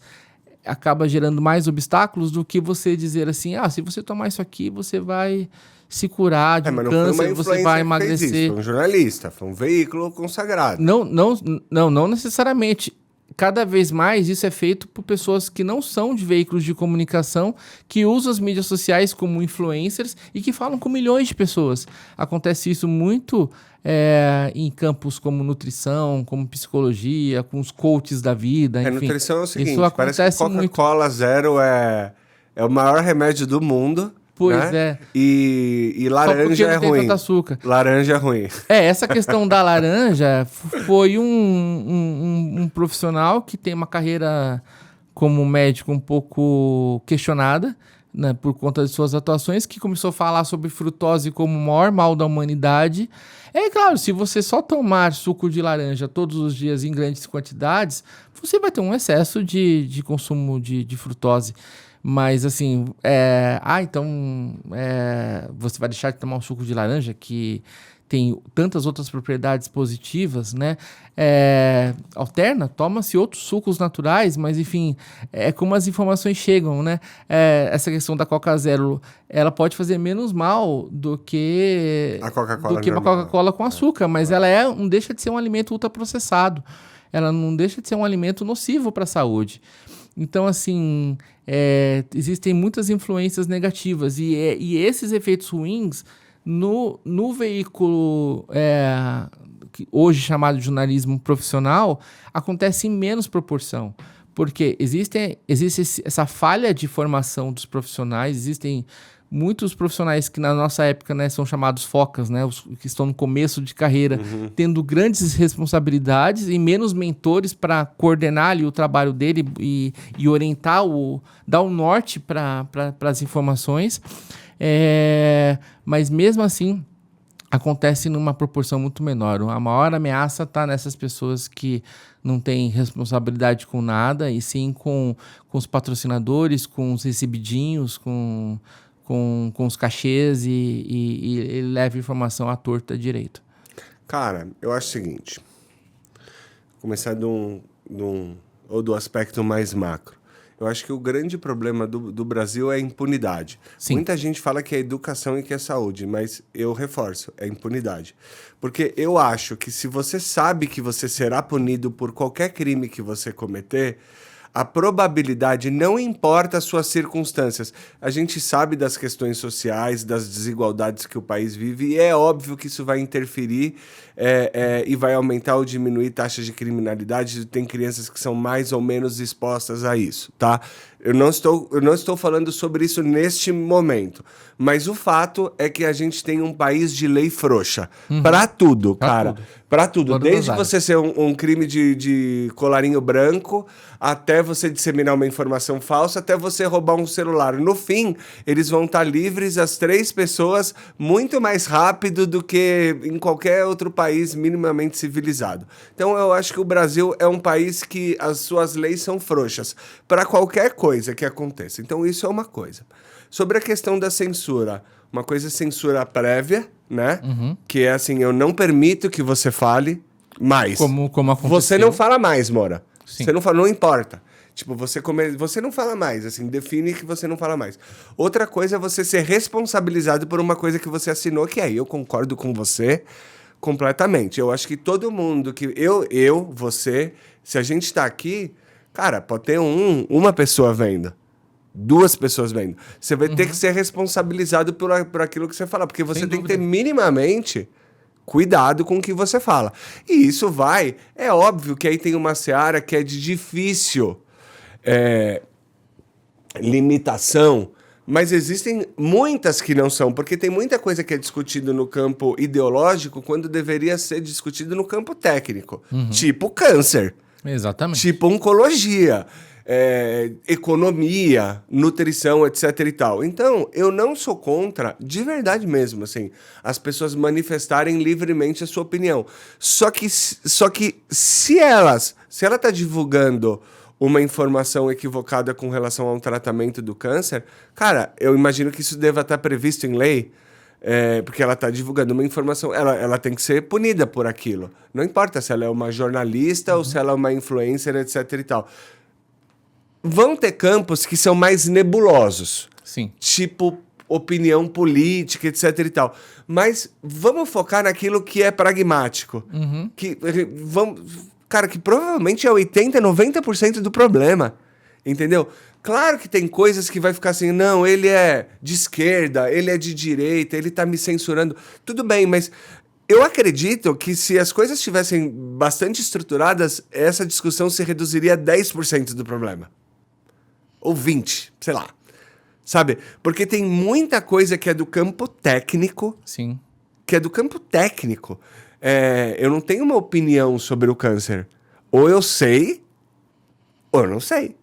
acaba gerando mais obstáculos do que você dizer assim, se você tomar isso aqui, você vai se curar de um câncer, você vai emagrecer. Fez isso, foi um jornalista, foi um veículo consagrado. Não necessariamente. Cada vez mais isso é feito por pessoas que não são de veículos de comunicação, que usam as mídias sociais como influencers e que falam com milhões de pessoas. Acontece isso muito em campos como nutrição, como psicologia, com os coaches da vida, enfim. Nutrição é o seguinte, isso parece que Coca-Cola Zero é o maior remédio do mundo. Pois né? E laranja é ruim. Tanto açúcar. Laranja é ruim. Essa questão da laranja foi um profissional que tem uma carreira como médico um pouco questionada, né, por conta de suas atuações, que começou a falar sobre frutose como o maior mal da humanidade. Claro, se você só tomar suco de laranja todos os dias em grandes quantidades, você vai ter um excesso de consumo de frutose. Mas assim, você vai deixar de tomar um suco de laranja que tem tantas outras propriedades positivas, né? Alterna, toma-se outros sucos naturais, mas enfim, como as informações chegam, né? Essa questão da Coca Zero, ela pode fazer menos mal do que a Coca-Cola, uma Coca-Cola com açúcar, mas ela não deixa de ser um alimento ultraprocessado. Ela não deixa de ser um alimento nocivo para a saúde. Então, assim, existem muitas influências negativas e esses efeitos ruins no veículo hoje chamado de jornalismo profissional acontecem em menos proporção, porque existe essa falha de formação dos profissionais, existem muitos profissionais que na nossa época, né, são chamados focas, né, os que estão no começo de carreira, tendo grandes responsabilidades e menos mentores para coordenar ali o trabalho dele e orientar, dar o norte para as informações. Mas mesmo assim, acontece numa proporção muito menor. A maior ameaça está nessas pessoas que não têm responsabilidade com nada, e sim com os patrocinadores, com os recebidinhos, com os cachês e leva informação à torta direito. Cara, eu acho o seguinte. Começar do aspecto mais macro. Eu acho que o grande problema do Brasil é a impunidade. Sim. Muita gente fala que é educação e que é saúde, mas eu reforço, é impunidade. Porque eu acho que se você sabe que você será punido por qualquer crime que você cometer, a probabilidade não importa as suas circunstâncias. A gente sabe das questões sociais, das desigualdades que o país vive, e é óbvio que isso vai interferir e vai aumentar ou diminuir taxas de criminalidade. Tem crianças que são mais ou menos expostas a isso, tá? Eu não estou falando sobre isso neste momento, mas o fato é que a gente tem um país de lei frouxa. Pra tudo, cara. Pra tudo. Desde você ser um crime de colarinho branco até até você disseminar uma informação falsa, até você roubar um celular. No fim, eles vão estar livres, as 3 pessoas, muito mais rápido do que em qualquer outro país minimamente civilizado. Então eu acho que o Brasil é um país que as suas leis são frouxas para qualquer coisa que aconteça. Então isso é uma coisa. Sobre a questão da censura, uma coisa é censura prévia, né? Que é assim, eu não permito que você fale mais. Como aconteceu. Você não fala mais, Mora. Sim. Você não fala, não importa. Tipo, você não fala mais, assim, define que você não fala mais. Outra coisa é você ser responsabilizado por uma coisa que você assinou, que aí eu concordo com você completamente. Eu acho que todo mundo que... você, se a gente tá aqui, cara, pode ter uma pessoa vendo. 2 pessoas vendo. Você vai ter que ser responsabilizado por aquilo que você fala, porque você tem que ter minimamente cuidado com o que você fala. E isso é óbvio que aí tem uma seara que é de difícil limitação, mas existem muitas que não são, porque tem muita coisa que é discutido no campo ideológico quando deveria ser discutido no campo técnico. Tipo câncer. Exatamente. Tipo oncologia. Economia, nutrição, etc e tal. Então, eu não sou contra, de verdade mesmo, assim, as pessoas manifestarem livremente a sua opinião. Só que se ela tá divulgando uma informação equivocada com relação ao tratamento do câncer, cara, eu imagino que isso deva estar previsto em lei, porque ela está divulgando uma informação, ela tem que ser punida por aquilo. Não importa se ela é uma jornalista ou se ela é uma influencer, etc e tal. Vão ter campos que são mais nebulosos. Sim. Tipo opinião política, etc e tal. Mas vamos focar naquilo que é pragmático. Cara, que provavelmente é 80%, 90% do problema. Entendeu? Claro que tem coisas que vai ficar assim, não, ele é de esquerda, ele é de direita, ele tá me censurando. Tudo bem, mas... eu acredito que se as coisas estivessem bastante estruturadas, essa discussão se reduziria a 10% do problema. Ou 20%, sei lá. Sabe? Porque tem muita coisa que é do campo técnico. Sim. Que é do campo técnico. Eu não tenho uma opinião sobre o câncer. Ou eu sei, ou eu não sei.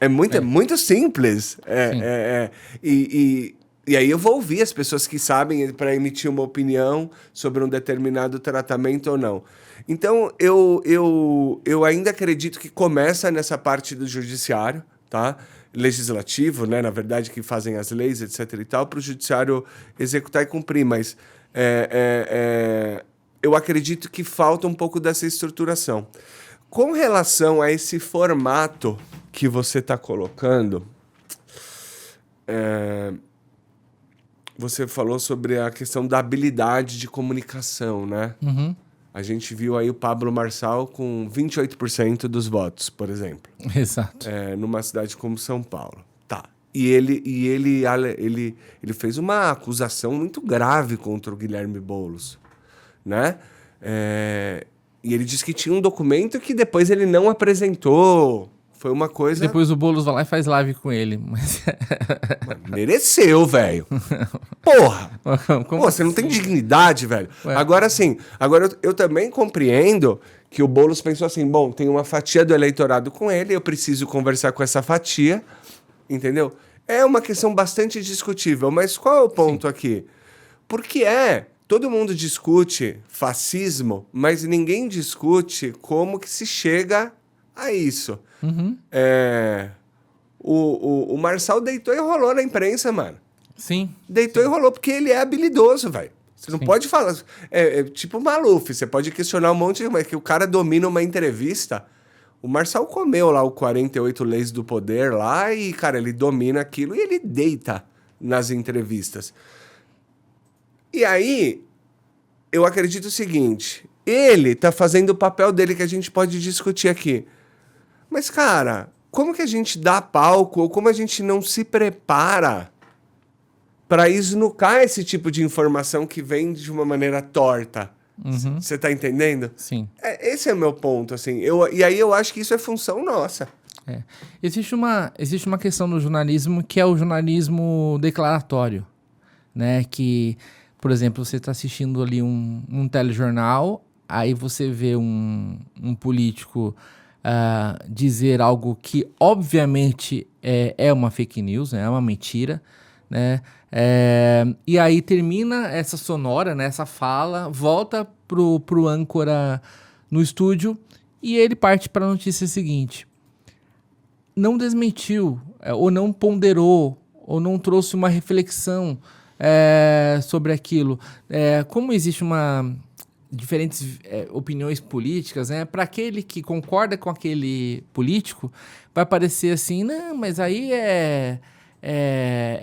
É muito simples. E aí eu vou ouvir as pessoas que sabem para emitir uma opinião sobre um determinado tratamento ou não. Então, eu ainda acredito que começa nessa parte do judiciário, tá? Legislativo, né? Na verdade, que fazem as leis, etc. e tal, para o judiciário executar e cumprir. Mas eu acredito que falta um pouco dessa estruturação. Com relação a esse formato que você está colocando... você falou sobre a questão da habilidade de comunicação, né? A gente viu aí o Pablo Marçal com 28% dos votos, por exemplo. Exato. Numa cidade como São Paulo. Tá. E ele fez uma acusação muito grave contra o Guilherme Boulos, né? E ele disse que tinha um documento que depois ele não apresentou. Foi uma coisa... depois o Boulos vai lá e faz live com ele. Mas... mereceu, velho. Porra! Como Pô, você não tem dignidade, velho. Ué. Agora sim, eu também compreendo que o Boulos pensou assim, bom, tem uma fatia do eleitorado com ele, eu preciso conversar com essa fatia, entendeu? É uma questão bastante discutível, mas qual é o ponto aqui? Porque todo mundo discute fascismo, mas ninguém discute como que se chega a isso. O Marçal deitou e rolou na imprensa, mano. Sim. Deitou e rolou porque ele é habilidoso, velho. Você não pode falar... tipo o Maluf, você pode questionar um monte de... que o cara domina uma entrevista. O Marçal comeu lá o 48 Leis do Poder lá e, cara, ele domina aquilo e ele deita nas entrevistas. E aí, eu acredito o seguinte, ele tá fazendo o papel dele que a gente pode discutir aqui. Mas, cara, como que a gente dá palco ou como a gente não se prepara para esnucar esse tipo de informação que vem de uma maneira torta? Você tá entendendo? Sim. Esse é o meu ponto, assim. E aí eu acho que isso é função nossa. Existe uma questão no jornalismo que é o jornalismo declaratório, né? Que, por exemplo, você está assistindo ali um telejornal, aí você vê um político dizer algo que obviamente é uma fake news, né? É uma mentira, né? E aí termina essa sonora, né? Essa fala, volta pro âncora no estúdio e ele parte para a notícia seguinte. Não desmentiu, ou não ponderou, ou não trouxe uma reflexão sobre aquilo. Como existe diferentes opiniões políticas, né? Para aquele que concorda com aquele político, vai parecer assim, não, mas aí é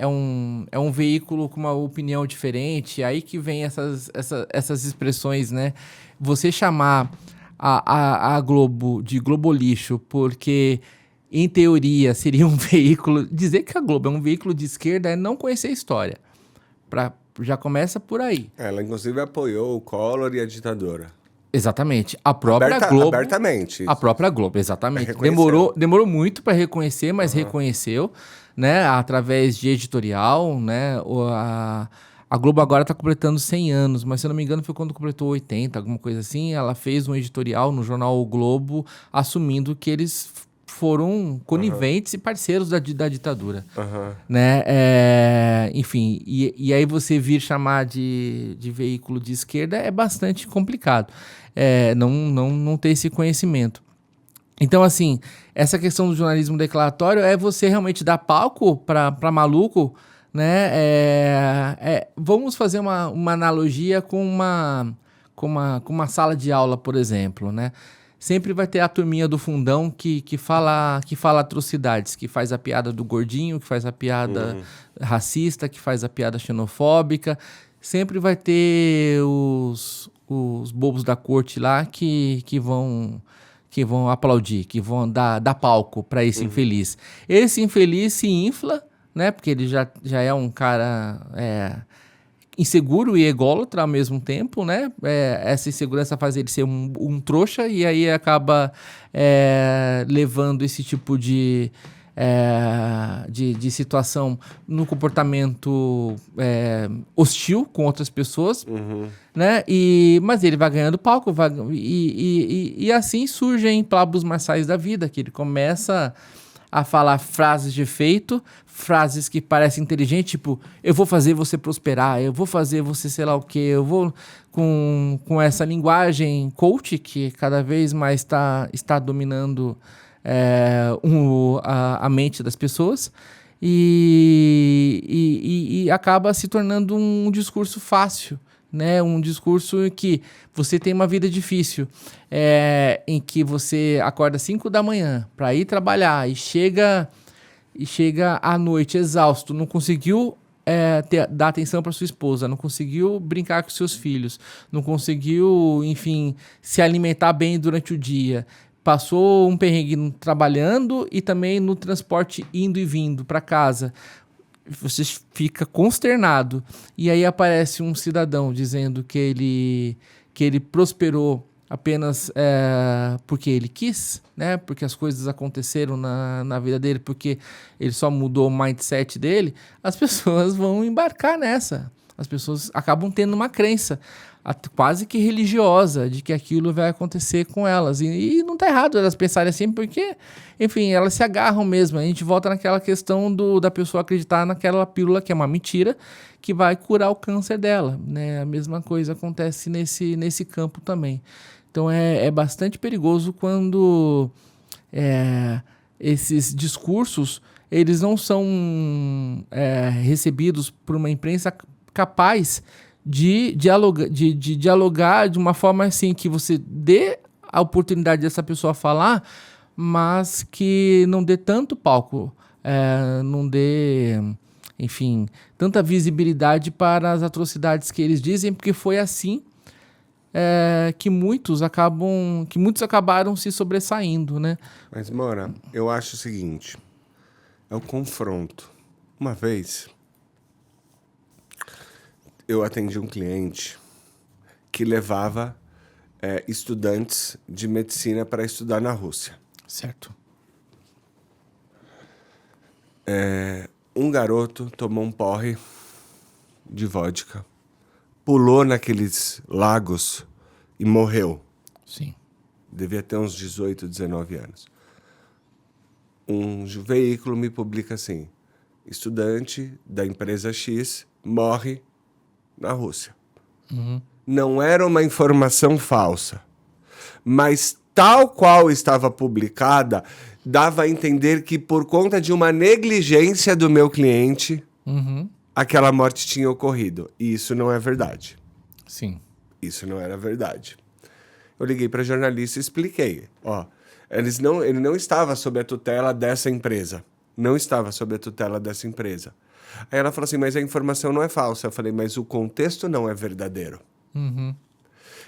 um veículo com uma opinião diferente, aí que vem essas expressões, né? Você chamar a Globo de Globolixo porque, em teoria, seria um veículo... Dizer que a Globo é um veículo de esquerda é não conhecer a história. Já começa por aí. Ela, inclusive, apoiou o Collor e a ditadura. Exatamente. A própria Globo... Abertamente. A própria Globo, exatamente. Reconheceu. Demorou muito para reconhecer, mas reconheceu, né? Através de editorial, né? A Globo agora está completando 100 anos, mas se eu não me engano foi quando completou 80, alguma coisa assim. Ela fez um editorial no jornal O Globo assumindo que eles foram coniventes e parceiros da ditadura, né? Enfim, e aí você vir chamar de veículo de esquerda é bastante complicado, não ter esse conhecimento. Então, assim, essa questão do jornalismo declaratório é você realmente dar palco para maluco, né? Vamos fazer uma analogia com uma sala de aula, por exemplo, né? Sempre vai ter a turminha do fundão que fala atrocidades, que faz a piada do gordinho, que faz a piada racista, que faz a piada xenofóbica. Sempre vai ter os bobos da corte lá que vão aplaudir, que vão dar palco para esse infeliz. Esse infeliz se infla, né? Porque ele já é um cara... inseguro e ególatra ao mesmo tempo, né? Essa insegurança faz ele ser um trouxa e aí acaba levando esse tipo de situação no comportamento hostil com outras pessoas, né? Mas ele vai ganhando palco, e assim surgem Pablos Marçais da vida, que ele começa a falar frases de efeito, frases que parecem inteligentes, tipo, eu vou fazer você prosperar, eu vou fazer você sei lá o quê, eu vou com essa linguagem coach que cada vez mais está dominando a mente das pessoas e acaba se tornando um discurso fácil, né? Um discurso que você tem uma vida difícil, em que você acorda 5 da manhã para ir trabalhar e chega à noite exausto, não conseguiu dar atenção para sua esposa, não conseguiu brincar com seus filhos, não conseguiu, enfim, se alimentar bem durante o dia, passou um perrengue trabalhando e também no transporte indo e vindo para casa. Você fica consternado. E aí aparece um cidadão dizendo que ele prosperou apenas porque ele quis, né? Porque as coisas aconteceram na vida dele, porque ele só mudou o mindset dele. As pessoas vão embarcar nessa. As pessoas acabam tendo uma crença quase que religiosa de que aquilo vai acontecer com elas. E não está errado elas pensarem assim, porque, enfim, elas se agarram mesmo. A gente volta naquela questão da pessoa acreditar naquela pílula que é uma mentira, que vai curar o câncer dela, né? A mesma coisa acontece nesse campo também. Então é bastante perigoso quando esses discursos eles não são recebidos por uma imprensa capaz de dialogar de uma forma assim que você dê a oportunidade dessa pessoa falar, mas que não dê tanto palco, não dê, enfim, tanta visibilidade para as atrocidades que eles dizem, porque foi assim que muitos acabaram se sobressaindo, né? Mas, Mora, eu acho o seguinte, é o confronto. Uma vez, eu atendi um cliente que levava estudantes de medicina para estudar na Rússia. Certo. Um garoto tomou um porre de vodka, pulou naqueles lagos e morreu. Sim. devia ter uns 18, 19 anos. Um veículo me publica assim: estudante da empresa X morre na Rússia. Não era uma informação falsa, mas tal qual estava publicada, dava a entender que por conta de uma negligência do meu cliente, aquela morte tinha ocorrido. E isso não é verdade. Sim. Isso não era verdade. Eu liguei para a jornalista e expliquei. Ó, ele não estava sob a tutela dessa empresa. Não estava sob a tutela dessa empresa. Aí ela falou assim, mas a informação não é falsa. Eu falei, mas o contexto não é verdadeiro.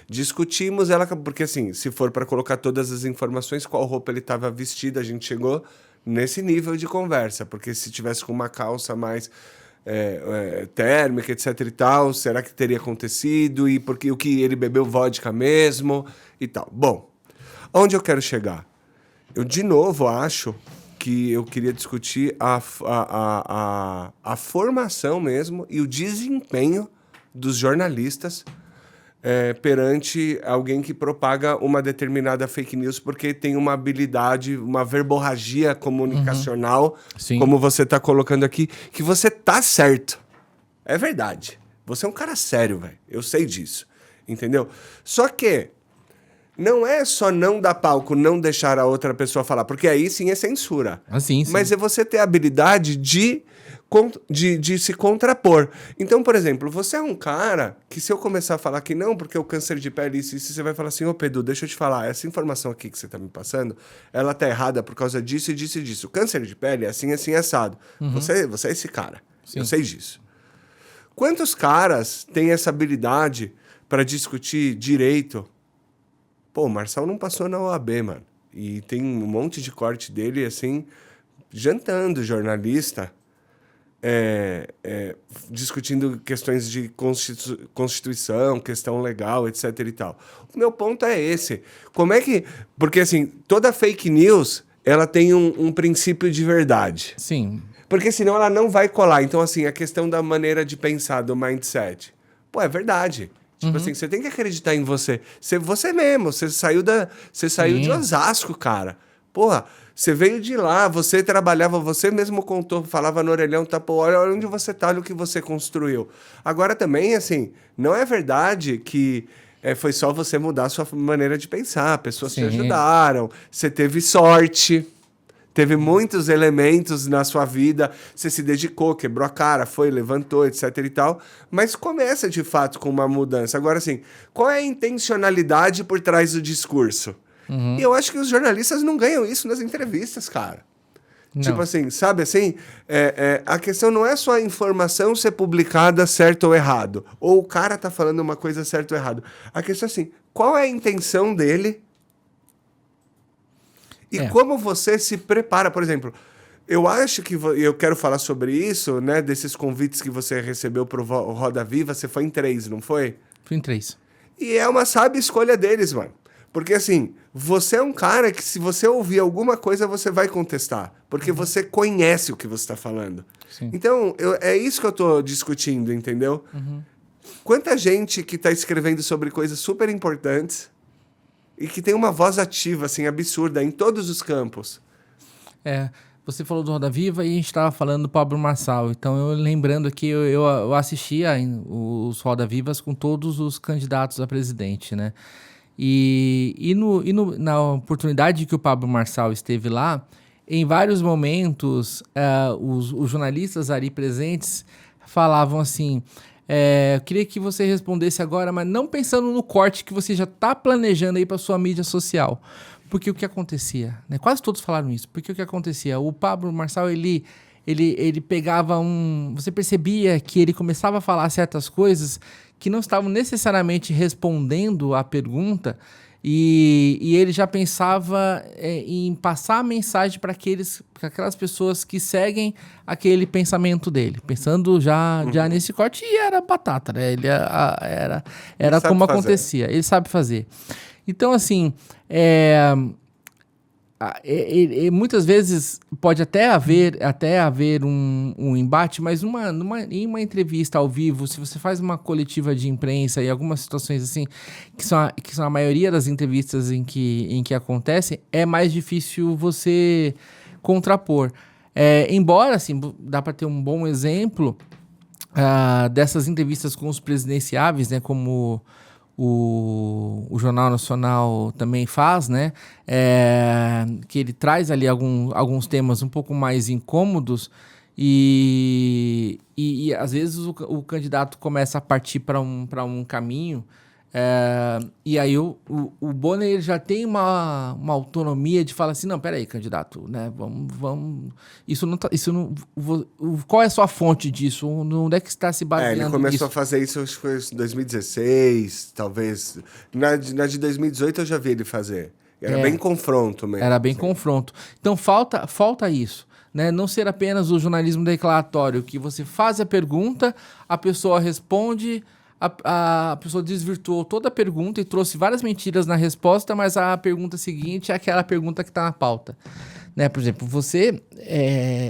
Discutimos ela, porque assim, se for para colocar todas as informações, qual roupa ele estava vestido, a gente chegou nesse nível de conversa. Porque se tivesse com uma calça mais térmica, etc e tal, será que teria acontecido? E porque o que ele bebeu vodka mesmo e tal. Bom, onde eu quero chegar? Eu, de novo, acho que eu queria discutir a formação mesmo e o desempenho dos jornalistas perante alguém que propaga uma determinada fake news porque tem uma habilidade, uma verborragia comunicacional, como você está colocando aqui, que você tá certo. É verdade. Você é um cara sério, velho. Eu sei disso. Entendeu? Só que não é só não dar palco, não deixar a outra pessoa falar, porque aí sim é censura. Sim. Mas é você ter a habilidade de se contrapor. Então, por exemplo, você é um cara que se eu começar a falar que não, porque o câncer de pele, isso, você vai falar assim, ô Pedro, deixa eu te falar, essa informação aqui que você tá me passando, ela tá errada por causa disso e disso e disso. O câncer de pele é assim, assim, assado. Você é esse cara. Sim. Eu sei disso. Quantos caras têm essa habilidade para discutir direito? Pô, o Marçal não passou na OAB, mano. E tem um monte de corte dele, assim, jantando jornalista, discutindo questões de Constituição, questão legal, etc e tal. O meu ponto é esse. Como é que... Porque, assim, toda fake news, ela tem um princípio de verdade. Sim. Porque senão ela não vai colar. Então, assim, a questão da maneira de pensar, do mindset. Pô, é verdade. Tipo assim, você tem que acreditar em você. Você mesmo, você saiu de Osasco, cara. Porra, você veio de lá, você trabalhava, você mesmo contou, falava no orelhão, tá, pô, olha onde você tá, olha o que você construiu. Agora também, assim, não é verdade que foi só você mudar a sua maneira de pensar, pessoas te ajudaram, você teve sorte, teve muitos elementos na sua vida, você se dedicou, quebrou a cara, foi, levantou, etc e tal, mas começa de fato com uma mudança. Agora, assim, qual é a intencionalidade por trás do discurso? E eu acho que os jornalistas não ganham isso nas entrevistas, cara. Não. Tipo assim, sabe assim? A questão não é só a informação ser publicada certo ou errado. Ou o cara tá falando uma coisa certo ou errado. A questão é assim, qual é a intenção dele? E como você se prepara? Por exemplo, eu acho que... eu quero falar sobre isso, né? Desses convites que você recebeu pro Roda Viva. Você foi em 3, não foi? Fui em 3. E é uma sábia escolha deles, mano. Porque, assim, você é um cara que se você ouvir alguma coisa, você vai contestar. Porque você conhece o que você está falando. Sim. Então, é isso que eu tô discutindo, entendeu? Quanta gente que tá escrevendo sobre coisas super importantes e que tem uma voz ativa, assim, absurda, em todos os campos. Você falou do Roda Viva e a gente estava falando do Pablo Marçal. Então, eu lembrando que eu assistia os Roda Vivas com todos os candidatos a presidente, né? Na oportunidade que o Pablo Marçal esteve lá, em vários momentos, os jornalistas ali presentes falavam assim, eu queria que você respondesse agora, mas não pensando no corte que você já está planejando aí para sua mídia social. Porque o que acontecia, né? Quase todos falaram isso, porque o que acontecia? O Pablo Marçal, ele pegava você percebia que ele começava a falar certas coisas que não estavam necessariamente respondendo à pergunta e ele já pensava em passar a mensagem para aquelas pessoas que seguem aquele pensamento dele, pensando já nesse corte, e era batata, né? Era como acontecia, ele sabe fazer. Então, assim, muitas vezes pode até haver um embate, mas em uma entrevista ao vivo, se você faz uma coletiva de imprensa e algumas situações assim, que são a maioria das entrevistas em que acontecem, é mais difícil você contrapor. Embora, assim, dá para ter um bom exemplo dessas entrevistas com os presidenciáveis, né, como o Jornal Nacional também faz, né? Que ele traz ali alguns temas um pouco mais incômodos e às vezes o candidato começa a partir para um caminho. E aí o Bonner ele já tem uma autonomia de falar assim, não, peraí, candidato, né? Vamos. Isso não tá. Qual é a sua fonte disso? Onde é que está se baseando? Ele começou a fazer isso, acho que foi em 2016, talvez. Na de 2018 eu já vi ele fazer. Era bem confronto mesmo. Era bem confronto. Então falta isso. Né? Não ser apenas o jornalismo declaratório, que você faz a pergunta, a pessoa responde. A pessoa desvirtuou toda a pergunta e trouxe várias mentiras na resposta, mas a pergunta seguinte é aquela pergunta que está na pauta. Né? Por exemplo, você,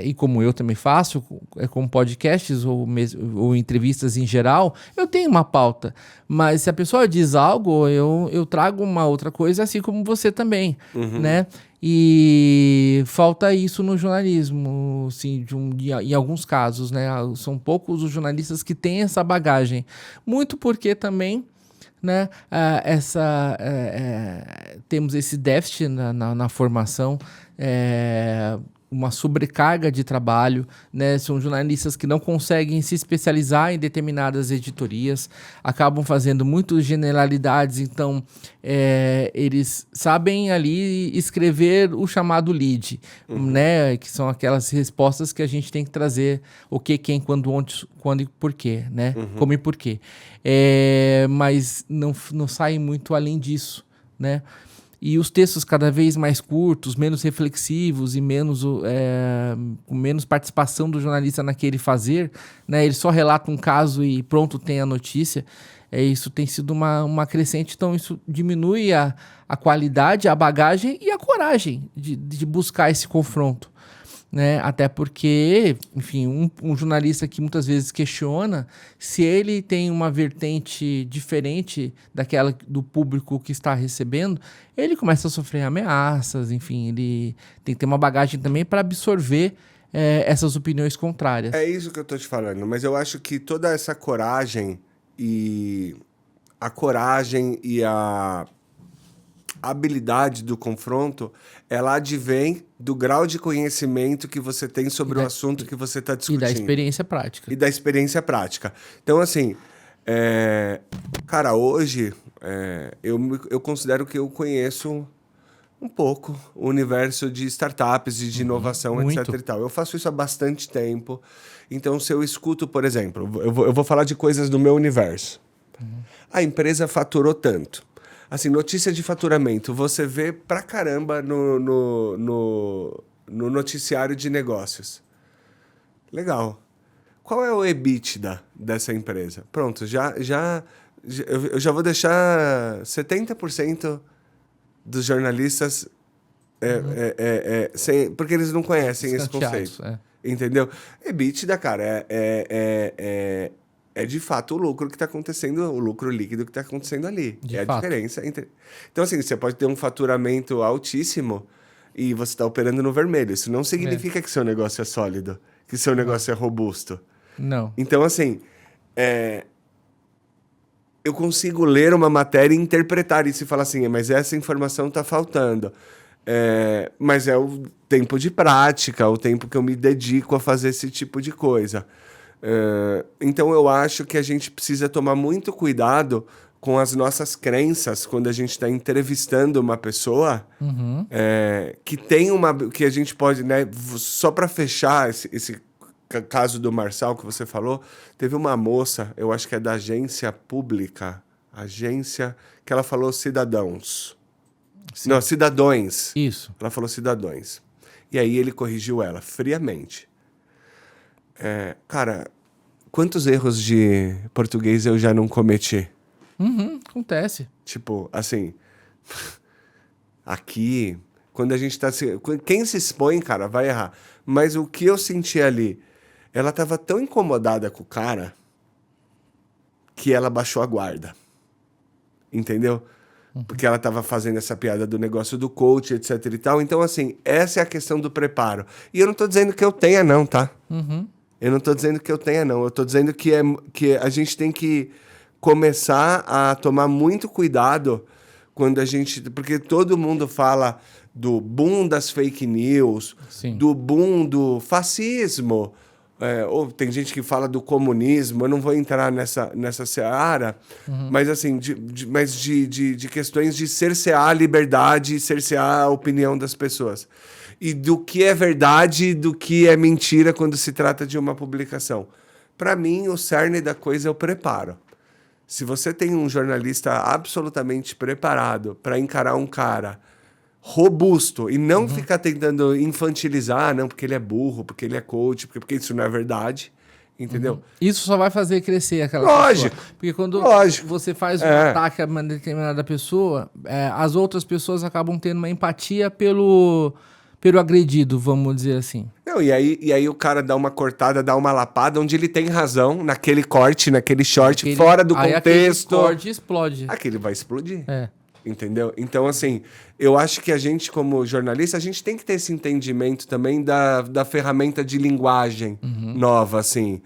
e como eu também faço, com podcasts ou entrevistas em geral, eu tenho uma pauta. Mas se a pessoa diz algo, eu trago uma outra coisa, assim como você também. Né? E falta isso no jornalismo, assim, em alguns casos, né? São poucos os jornalistas que têm essa bagagem. Muito porque também, né, temos esse déficit na formação, uma sobrecarga de trabalho, né? São jornalistas que não conseguem se especializar em determinadas editorias, acabam fazendo muitas generalidades, então eles sabem ali escrever o chamado lead, né? Que são aquelas respostas que a gente tem que trazer o que, quem, quando, onde, quando e porquê, né? Como e porquê. Mas não saem muito além disso, né? E os textos cada vez mais curtos, menos reflexivos e com menos participação do jornalista naquele fazer, né? Ele só relata um caso e pronto, tem a notícia. Isso tem sido uma crescente, então isso diminui a qualidade, a bagagem e a coragem de buscar esse confronto. Né? Até porque, enfim, um jornalista que muitas vezes questiona, se ele tem uma vertente diferente daquela do público que está recebendo, ele começa a sofrer ameaças, enfim, ele tem que ter uma bagagem também para absorver essas opiniões contrárias. É isso que eu tô te falando, mas eu acho que toda essa coragem e a habilidade do confronto, ela advém do grau de conhecimento que você tem sobre o assunto que você está discutindo. E da experiência prática. E da experiência prática. Então, assim, cara, hoje eu considero que eu conheço um pouco o universo de startups e de inovação, muito. etc e tal. Eu faço isso há bastante tempo. Então, se eu escuto, por exemplo, eu vou falar de coisas do meu universo. A empresa faturou tanto. Assim, notícia de faturamento, você vê pra caramba no noticiário de negócios. Legal. Qual é o EBITDA dessa empresa? Pronto, eu já vou deixar 70% dos jornalistas porque eles não conhecem esse conceito. Entendeu? EBITDA, cara, é de fato o lucro que está acontecendo, o lucro líquido que está acontecendo ali. A diferença entre... Então, assim, você pode ter um faturamento altíssimo e você está operando no vermelho. Isso não significa que seu negócio é sólido, que seu negócio é robusto. Não. Então, assim, eu consigo ler uma matéria e interpretar isso e falar assim, mas essa informação está faltando. Mas é o tempo de prática, o tempo que eu me dedico a fazer esse tipo de coisa. Então eu acho que a gente precisa tomar muito cuidado com as nossas crenças quando a gente está entrevistando uma pessoa que tem que a gente pode, né, só para fechar esse caso do Marçal que você falou, teve uma moça, eu acho que é da agência pública, que ela falou cidadãos. Sim. Não, cidadões. Isso. Ela falou cidadões. E aí ele corrigiu ela friamente. Cara, quantos erros de português eu já não cometi? Acontece. Tipo, assim, aqui, Quando a gente tá quem se expõe, cara, vai errar. Mas o que eu senti ali, ela tava tão incomodada com o cara que ela baixou a guarda. Entendeu? Porque ela tava fazendo essa piada do negócio do coach, etc e tal. Então, assim, essa é a questão do preparo. E eu não tô dizendo que eu tenha, não, tá? Eu não tô dizendo que eu tenha, não. Eu tô dizendo que a gente tem que começar a tomar muito cuidado quando a gente... Porque todo mundo fala do boom das fake news, Sim. do boom do fascismo, ou tem gente que fala do comunismo, eu não vou entrar nessa seara, mas assim, de questões de cercear a liberdade e cercear a opinião das pessoas. E do que é verdade e do que é mentira quando se trata de uma publicação. Para mim, o cerne da coisa é o preparo. Se você tem um jornalista absolutamente preparado para encarar um cara robusto e não ficar tentando infantilizar, não, porque ele é burro, porque ele é coach, porque isso não é verdade, entendeu? Isso só vai fazer crescer aquela Lógico. pessoa. Porque quando Lógico. você faz um ataque a uma determinada pessoa, as outras pessoas acabam tendo uma empatia pelo agredido, vamos dizer assim. Não, e aí o cara dá uma cortada, dá uma lapada, onde ele tem razão, naquele corte, naquele short, fora do contexto. Aquele corte explode. Aquele vai explodir. É. Entendeu? Então, assim, eu acho que a gente, como jornalista, a gente tem que ter esse entendimento também da ferramenta de linguagem nova, assim.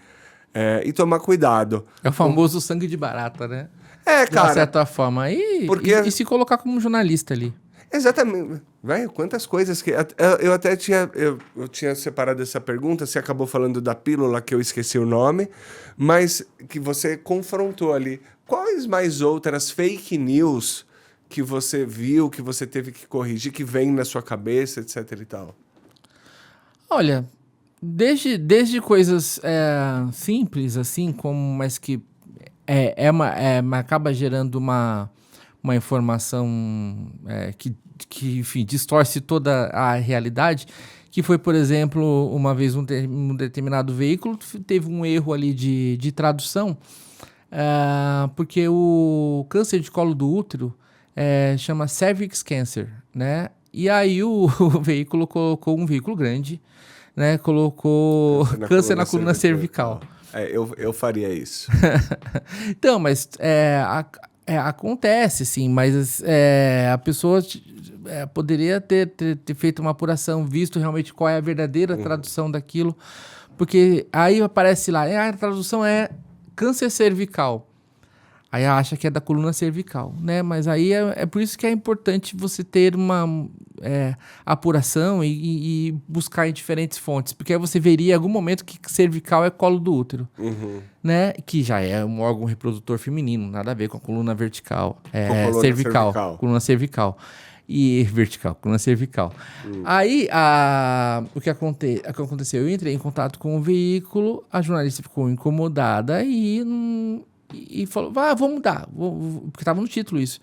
E tomar cuidado. É o famoso sangue de barata, né? Cara. De uma certa forma. E se colocar como jornalista ali. Exatamente. Velho, quantas coisas que... Eu até tinha... Eu tinha separado essa pergunta, você acabou falando da pílula, que eu esqueci o nome, mas que você confrontou ali. Quais mais outras fake news que você viu, que você teve que corrigir, que vem na sua cabeça, etc e tal? Olha, desde coisas simples, assim, mas que acaba gerando uma informação que, enfim, distorce toda a realidade, que foi, por exemplo, uma vez um determinado veículo teve um erro ali de tradução, porque o câncer de colo do útero chama cervix cancer, né? E aí o veículo colocou um veículo grande, né? Colocou câncer na coluna cervical. Eu faria isso. Então, mas acontece, sim, mas a pessoa poderia ter feito uma apuração, visto realmente qual é a verdadeira tradução daquilo, porque aí aparece lá, a tradução é câncer cervical. Aí acha que é da coluna cervical, né? Mas aí é por isso que é importante você ter uma apuração e buscar em diferentes fontes, porque aí você veria em algum momento que cervical é colo do útero, né? Que já é um órgão reprodutor feminino, nada a ver com a coluna vertical, cervical, coluna cervical. E vertical, coluna cervical. Aí, o que aconteceu? Eu entrei em contato com o veículo, a jornalista ficou incomodada e falou, vou mudar, porque estava no título isso.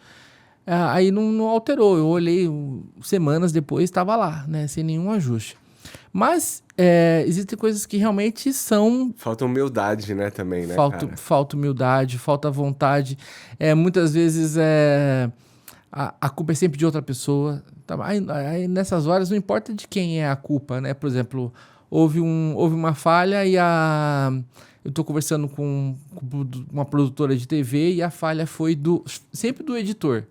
Aí não alterou, eu olhei semanas depois, estava lá, né, sem nenhum ajuste. Mas existem coisas que realmente são... Falta humildade, né, também, né, Falta humildade, falta vontade. Muitas vezes a culpa é sempre de outra pessoa. Tá? Aí nessas horas não importa de quem é a culpa, né? Por exemplo, houve uma falha e eu estou conversando com uma produtora de TV e a falha foi sempre do editor.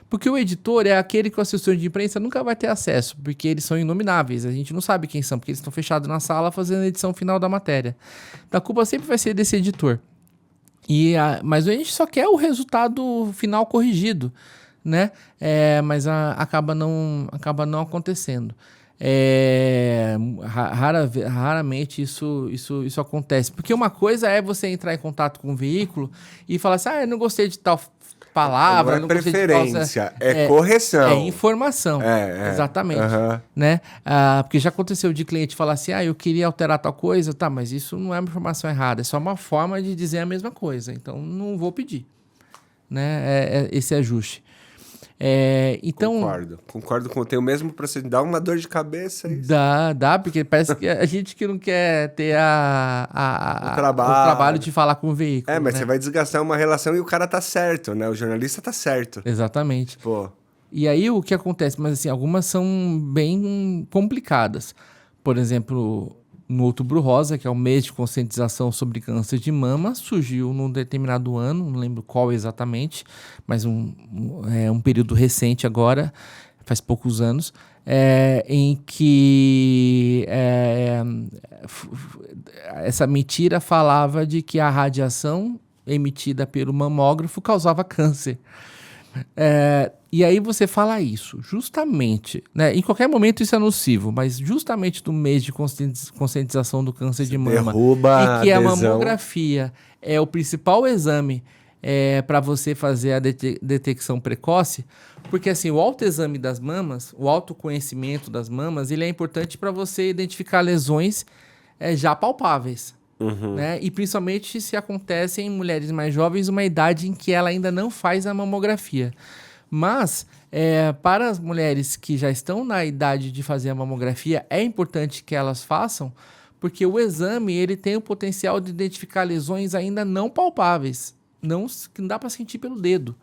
Porque o editor é aquele que o assessor de imprensa nunca vai ter acesso, porque eles são inomináveis. A gente não sabe quem são, porque eles estão fechados na sala fazendo a edição final da matéria. Então a culpa sempre vai ser desse editor. Mas a gente só quer o resultado final corrigido, né? Mas acaba não acontecendo. Raramente isso acontece. Porque uma coisa é você entrar em contato com o veículo e falar assim, eu não gostei de tal palavra, não é preferência, é correção. É informação. Exatamente. Né? Porque já aconteceu de cliente falar assim, eu queria alterar tal coisa, tá, mas isso não é uma informação errada, é só uma forma de dizer a mesma coisa, então não vou pedir, né? Esse ajuste. Então, Concordo com tem o mesmo procedimento. Dá uma dor de cabeça. Isso. Dá, porque parece que a gente que não quer ter o trabalho de falar com o veículo. Mas né? você vai desgastar uma relação e o cara tá certo, né? O jornalista tá certo. Exatamente. Pô. E aí o que acontece? Mas assim, algumas são bem complicadas. Por exemplo, no Outubro Rosa, que é o mês de conscientização sobre câncer de mama, surgiu num determinado ano, não lembro qual exatamente, mas um período recente agora, faz poucos anos, em que essa mentira falava de que a radiação emitida pelo mamógrafo causava câncer. E aí você fala isso, justamente, né? Em qualquer momento isso é nocivo, mas justamente no mês de conscientização do câncer de mama, derruba e que a a adesão. mamografia é o principal exame para você fazer a detecção precoce, porque assim, o autoexame das mamas, o autoconhecimento das mamas, ele é importante para você identificar lesões já palpáveis. Né? E principalmente se acontece em mulheres mais jovens, uma idade em que ela ainda não faz a mamografia. Mas, para as mulheres que já estão na idade de fazer a mamografia, é importante que elas façam, porque o exame ele tem o potencial de identificar lesões ainda não palpáveis, que não dá para sentir pelo dedo.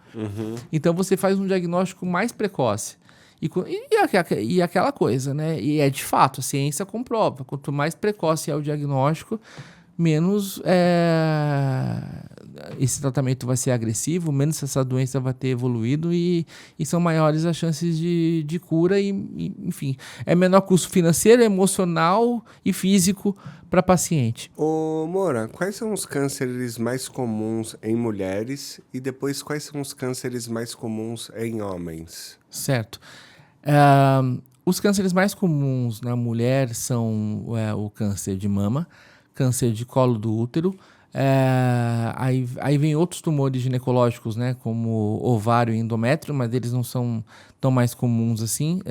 Então, você faz um diagnóstico mais precoce. E aquela coisa, né? E é de fato, a ciência comprova. Quanto mais precoce é o diagnóstico, menos esse tratamento vai ser agressivo, menos essa doença vai ter evoluído e são maiores as chances de cura e, enfim, é menor custo financeiro, emocional e físico para paciente. Ô, Moura, quais são os cânceres mais comuns em mulheres e depois quais são os cânceres mais comuns em homens? Certo. Os cânceres mais comuns na mulher são o câncer de mama, câncer de colo do útero, aí vem outros tumores ginecológicos, né, como ovário e endométrio, mas eles não são tão mais comuns assim.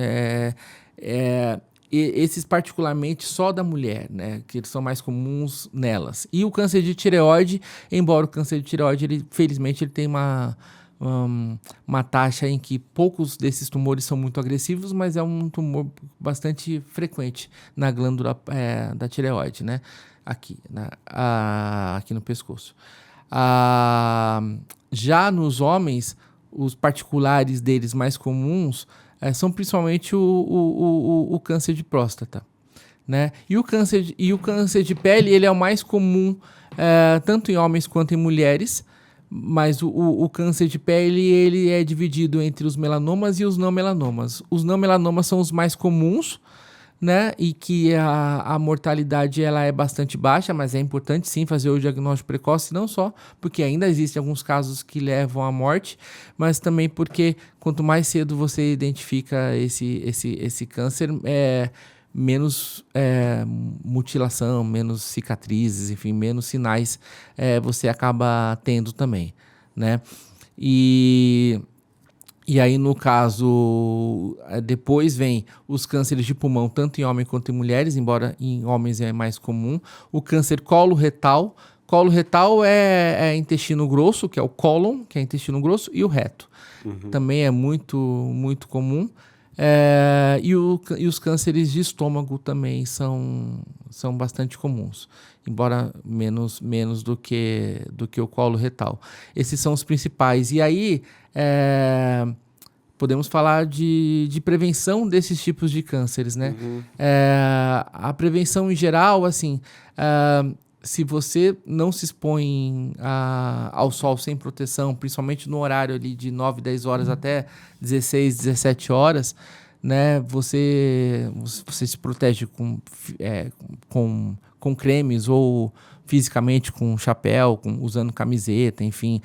Esses particularmente só da mulher, né, que eles são mais comuns nelas. E o câncer de tireoide, embora o câncer de tireoide, felizmente, ele tem uma taxa em que poucos desses tumores são muito agressivos, mas é um tumor bastante frequente na glândula da tireoide, né? Aqui no pescoço. Já nos homens, os particulares deles mais comuns são principalmente o câncer de próstata, né? E o câncer de pele, ele é o mais comum tanto em homens quanto em mulheres, mas o câncer de pele, ele é dividido entre os melanomas e os não melanomas. Os não melanomas são os mais comuns, né? E que a mortalidade ela é bastante baixa, mas é importante sim fazer o diagnóstico precoce, não só porque ainda existem alguns casos que levam à morte, mas também porque quanto mais cedo você identifica esse câncer, menos mutilação, menos cicatrizes, enfim, menos sinais você acaba tendo também, né? E aí, no caso, depois vem os cânceres de pulmão, tanto em homens quanto em mulheres, embora em homens é mais comum. O câncer colo-retal. Colo-retal é intestino grosso, que é o cólon, que é intestino grosso, e o reto. Também é muito, muito comum. E os cânceres de estômago também são bastante comuns, embora menos do que o colo retal. Esses são os principais. E aí, podemos falar de prevenção desses tipos de cânceres, né? A prevenção em geral, assim, se você não se expõe ao sol sem proteção, principalmente no horário ali de 9, 10 horas até 16, 17 horas, né, você se protege com cremes ou fisicamente com chapéu, usando camiseta, enfim,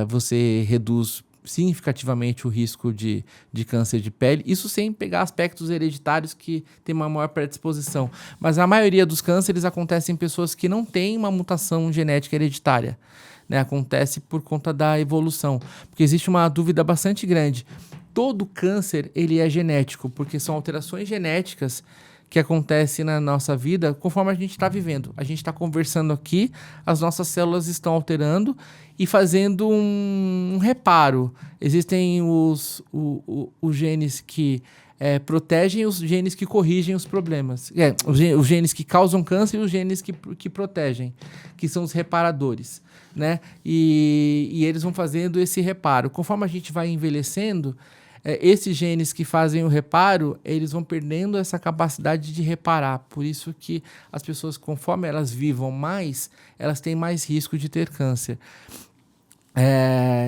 você reduz significativamente o risco de câncer de pele, isso sem pegar aspectos hereditários que tem uma maior predisposição. Mas a maioria dos cânceres acontece em pessoas que não têm uma mutação genética hereditária, né? Acontece por conta da evolução, porque existe uma dúvida bastante grande. Todo câncer ele é genético, porque são alterações genéticas que acontecem na nossa vida conforme a gente está vivendo. A gente está conversando aqui, as nossas células estão alterando e fazendo um reparo. Existem os genes que protegem os genes que corrigem os problemas. Os genes que causam câncer e os genes que protegem, que são os reparadores, né? E eles vão fazendo esse reparo. Conforme a gente vai envelhecendo, esses genes que fazem o reparo, eles vão perdendo essa capacidade de reparar. Por isso que as pessoas, conforme elas vivam mais, elas têm mais risco de ter câncer.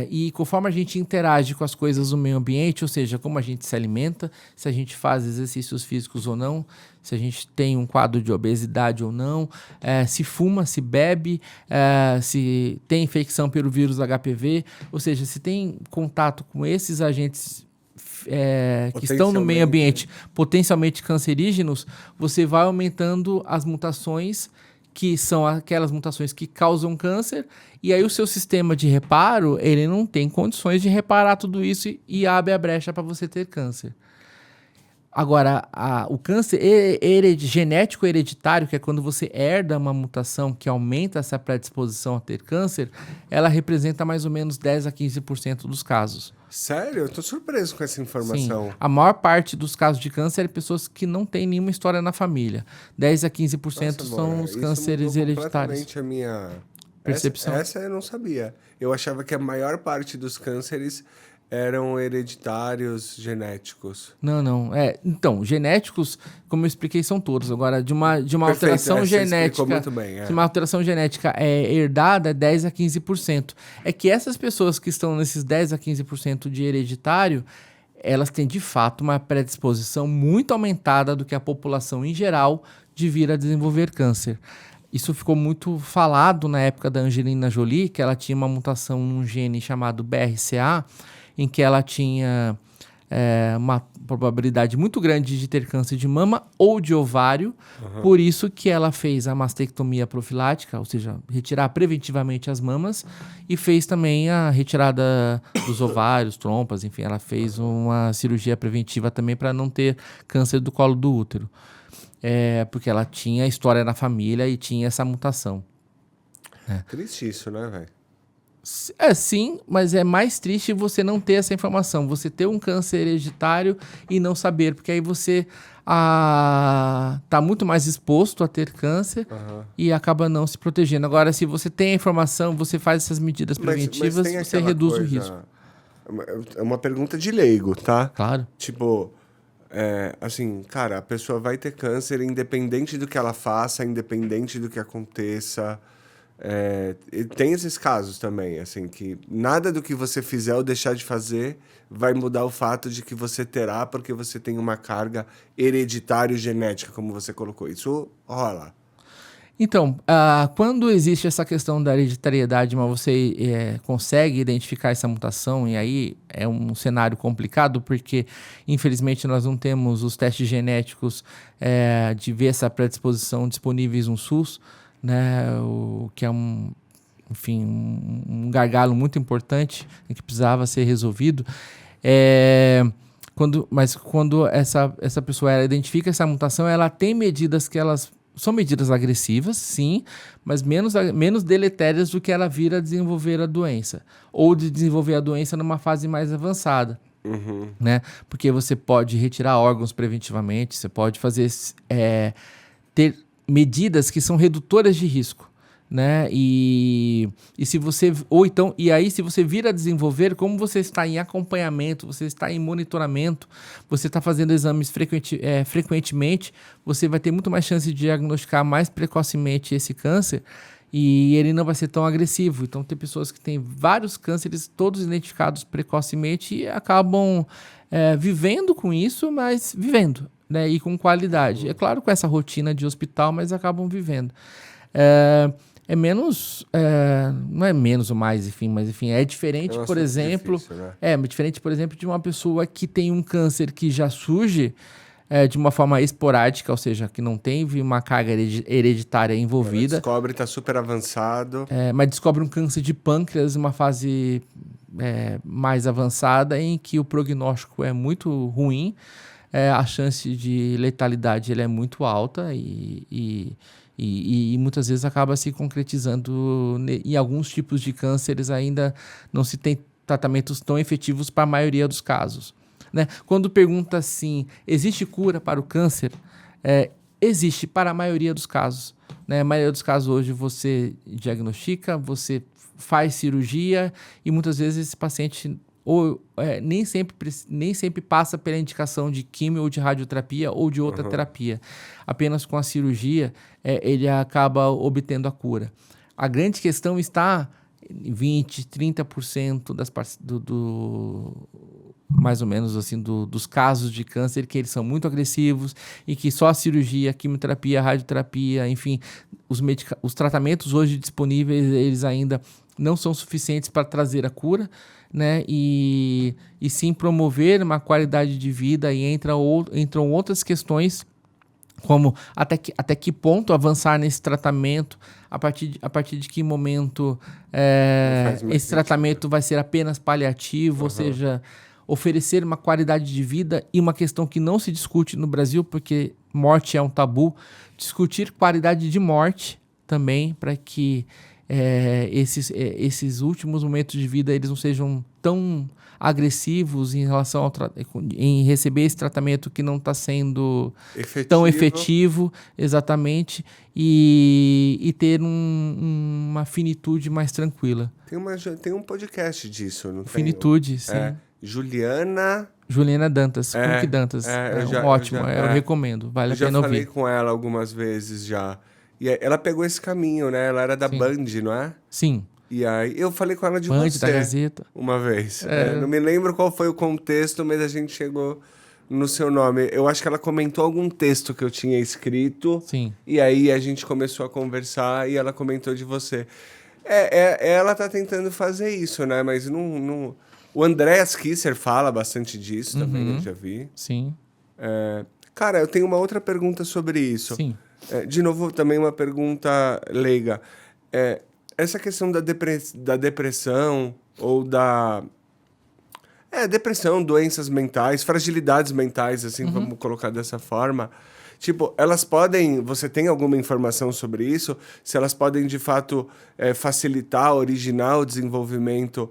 E conforme a gente interage com as coisas do meio ambiente, ou seja, como a gente se alimenta, se a gente faz exercícios físicos ou não, se a gente tem um quadro de obesidade ou não, se fuma, se bebe, se tem infecção pelo vírus HPV, ou seja, se tem contato com esses agentes que estão no meio ambiente potencialmente cancerígenos, você vai aumentando as mutações, que são aquelas mutações que causam câncer, e aí o seu sistema de reparo, ele não tem condições de reparar tudo isso e abre a brecha para você ter câncer. Agora, o câncer genético hereditário, que é quando você herda uma mutação que aumenta essa predisposição a ter câncer, ela representa mais ou menos 10 a 15% dos casos. Sério? Eu tô surpreso com essa informação. Sim. A maior parte dos casos de câncer é pessoas que não têm nenhuma história na família. 10 a 15% são os cânceres hereditários. Completamente a minha percepção. Essa eu não sabia. Eu achava que a maior parte dos cânceres eram hereditários, genéticos. Não. Então, genéticos, como eu expliquei, são todos. Agora, de uma Perfeito, alteração genética. Muito bem, Se uma alteração genética é herdada, é 10 a 15%. É que essas pessoas que estão nesses 10 a 15% de hereditário, elas têm de fato uma predisposição muito aumentada do que a população em geral de vir a desenvolver câncer. Isso ficou muito falado na época da Angelina Jolie, que ela tinha uma mutação num gene chamado BRCA, em que ela tinha uma probabilidade muito grande de ter câncer de mama ou de ovário. Por isso que ela fez a mastectomia profilática, ou seja, retirar preventivamente as mamas, e fez também a retirada dos ovários, trompas, enfim, ela fez uma cirurgia preventiva também para não ter câncer do colo do útero. Porque ela tinha história na família e tinha essa mutação. Triste isso, né, velho? Sim, mas é mais triste você não ter essa informação, você ter um câncer hereditário e não saber, porque aí você tá muito mais exposto a ter câncer e acaba não se protegendo. Agora, se você tem a informação, você faz essas medidas preventivas, mas você reduz o risco. É uma pergunta de leigo, tá? Claro. Tipo, assim, cara, a pessoa vai ter câncer independente do que ela faça, independente do que aconteça. Tem esses casos também, assim, que nada do que você fizer ou deixar de fazer vai mudar o fato de que você terá, porque você tem uma carga hereditária genética, como você colocou. Isso rola. Então, quando existe essa questão da hereditariedade, mas você consegue identificar essa mutação, e aí é um cenário complicado, porque infelizmente nós não temos os testes genéticos de ver essa predisposição disponíveis no SUS, né, o que é um gargalo muito importante que precisava ser resolvido. Mas quando essa pessoa identifica essa mutação, ela tem medidas que elas são medidas agressivas, sim, mas menos deletérias do que ela vir a desenvolver a doença, ou de desenvolver a doença numa fase mais avançada. Né? Porque você pode retirar órgãos preventivamente, você pode fazer ter medidas que são redutoras de risco, né? E se você se você vir a desenvolver, como você está em acompanhamento, você está em monitoramento, você está fazendo exames frequentemente, você vai ter muito mais chance de diagnosticar mais precocemente esse câncer e ele não vai ser tão agressivo. Então tem pessoas que têm vários cânceres, todos identificados precocemente e acabam vivendo com isso, mas vivendo, né, e com qualidade. É claro, com essa rotina de hospital, mas acabam vivendo. É menos, não é menos ou mais, enfim, mas enfim, é diferente, por exemplo, difícil, né? Diferente, por exemplo, de uma pessoa que tem um câncer que já surge de uma forma esporádica, ou seja, que não teve uma carga hereditária envolvida. Ela descobre, está super avançado. Mas descobre um câncer de pâncreas, uma fase mais avançada, em que o prognóstico é muito ruim, a chance de letalidade ele é muito alta e muitas vezes acaba se concretizando em alguns tipos de cânceres. Ainda não se tem tratamentos tão efetivos para a maioria dos casos. né? Quando pergunta assim, existe cura para o câncer? Existe para a maioria dos casos, né? A maioria dos casos hoje você diagnostica, você faz cirurgia e muitas vezes esse paciente nem sempre passa pela indicação de quimio ou de radioterapia ou de outra terapia. Apenas com a cirurgia ele acaba obtendo a cura. A grande questão está em 20%, 30% mais ou menos assim, dos casos de câncer, que eles são muito agressivos e que só a cirurgia, a quimioterapia, a radioterapia, enfim, os tratamentos hoje disponíveis, eles ainda não são suficientes para trazer a cura, né? E sim promover uma qualidade de vida, e entram outras questões, como até que ponto avançar nesse tratamento, a partir de que momento esse tratamento vai ser apenas paliativo, ou seja, oferecer uma qualidade de vida. E uma questão que não se discute no Brasil, porque morte é um tabu, discutir qualidade de morte também, para que esses últimos momentos de vida eles não sejam tão agressivos em relação em receber esse tratamento que não está sendo tão efetivo, exatamente, e ter uma finitude mais tranquila. Tem um podcast disso, não tem? Finitude, sim. Juliana Dantas, Cook Dantas. Eu recomendo, vale a pena ouvir. Eu já falei com ela algumas vezes já. E ela pegou esse caminho, né? Ela era da Band, não é? Sim. E aí eu falei com ela de Band, você. da Gazeta. Uma vez. Não me lembro qual foi o contexto, mas a gente chegou no seu nome. Eu acho que ela comentou algum texto que eu tinha escrito. Sim. E aí a gente começou a conversar e ela comentou de você. Ela tá tentando fazer isso, né? Mas não... O Andreas Kisser fala bastante disso também, eu já vi. Sim. Cara, eu tenho uma outra pergunta sobre isso. Sim. De novo, também uma pergunta leiga. Essa questão da depressão ou da... depressão, doenças mentais, fragilidades mentais, assim, vamos colocar dessa forma. Tipo, elas podem... Você tem alguma informação sobre isso? Se elas podem, de fato, facilitar, originar o desenvolvimento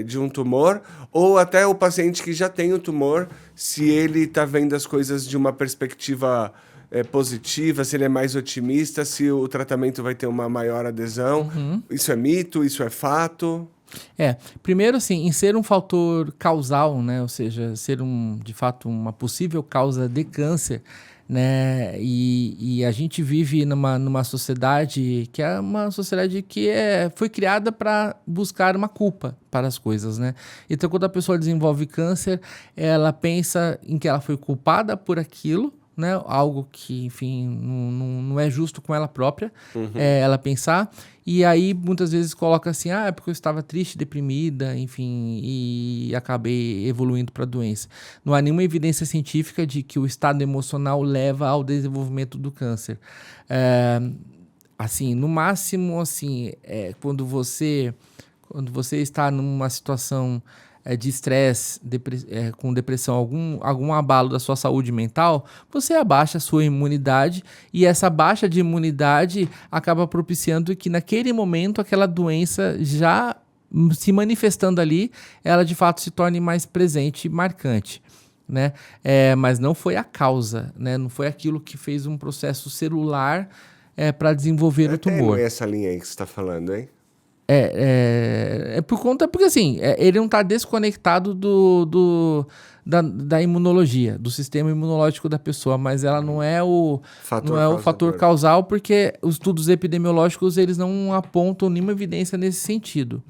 de um tumor? Ou até o paciente que já tem o tumor, se ele está vendo as coisas de uma perspectiva positiva, se ele é mais otimista, se o tratamento vai ter uma maior adesão. Isso é mito? Isso é fato? Primeiro, assim, em ser um fator causal, né? Ou seja, ser de fato uma possível causa de câncer, né? E a gente vive numa sociedade que é uma sociedade que foi criada para buscar uma culpa para as coisas, né? Então, quando a pessoa desenvolve câncer, ela pensa em que ela foi culpada por aquilo, né? Algo que, enfim, não é justo com ela própria, ela pensar. E aí, muitas vezes, coloca assim, é porque eu estava triste, deprimida, enfim, e acabei evoluindo para a doença. Não há nenhuma evidência científica de que o estado emocional leva ao desenvolvimento do câncer. Assim, no máximo, assim, quando você está numa situação de estresse, com depressão, algum abalo da sua saúde mental, você abaixa a sua imunidade, e essa baixa de imunidade acaba propiciando que naquele momento aquela doença já se manifestando ali, ela de fato se torne mais presente e marcante, né? Mas não foi a causa, né? Não foi aquilo que fez um processo celular para desenvolver o tumor. Tem essa linha aí que você está falando, hein? Porque assim, ele não está desconectado da imunologia, do sistema imunológico da pessoa, mas ela não é o fator causal, porque os estudos epidemiológicos eles não apontam nenhuma evidência nesse sentido.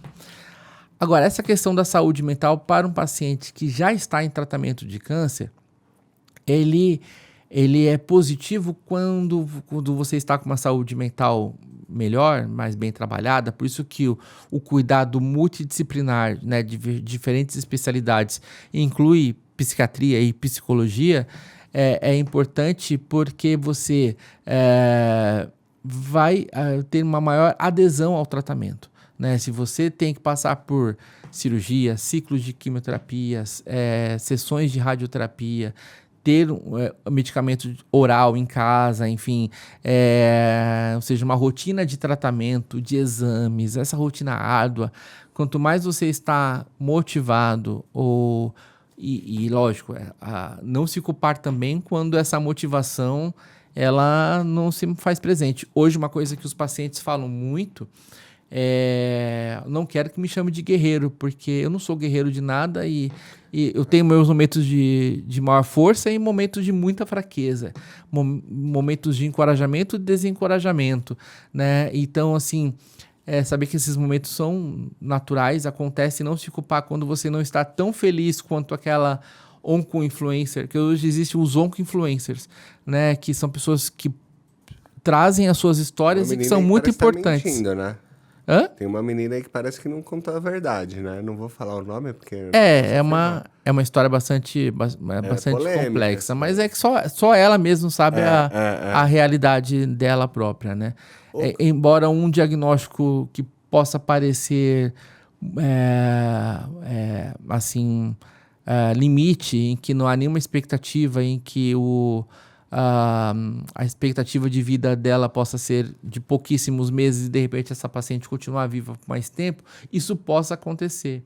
Agora, essa questão da saúde mental para um paciente que já está em tratamento de câncer, ele é positivo quando você está com uma saúde mental melhor, mais bem trabalhada. Por isso que o cuidado multidisciplinar, né, de diferentes especialidades, inclui psiquiatria e psicologia, é importante, porque você vai ter uma maior adesão ao tratamento, né? Se você tem que passar por cirurgia, ciclos de quimioterapias, sessões de radioterapia, ter medicamento oral em casa, enfim, ou seja, uma rotina de tratamento, de exames, essa rotina árdua, quanto mais você está motivado ou E lógico, não se culpar também quando essa motivação ela não se faz presente. Hoje, uma coisa que os pacientes falam muito não quero que me chame de guerreiro, porque eu não sou guerreiro de nada e eu tenho meus momentos de maior força e momentos de muita fraqueza, momentos de encorajamento e desencorajamento, né? Então, assim, saber que esses momentos são naturais, acontecem, não se culpar quando você não está tão feliz quanto aquela onco-influencer, que hoje existem os onco-influencers, né? Que são pessoas que trazem as suas histórias e que são muito importantes. Tá mentindo, né? Hã? Tem uma menina aí que parece que não contou a verdade, né? Não vou falar o nome porque... É uma história bastante polêmica, complexa, assim. mas é que só ela mesma sabe a realidade dela própria, né? Embora um diagnóstico que possa parecer limite, em que não há nenhuma expectativa, em que a expectativa de vida dela possa ser de pouquíssimos meses e de repente essa paciente continuar viva por mais tempo, isso possa acontecer.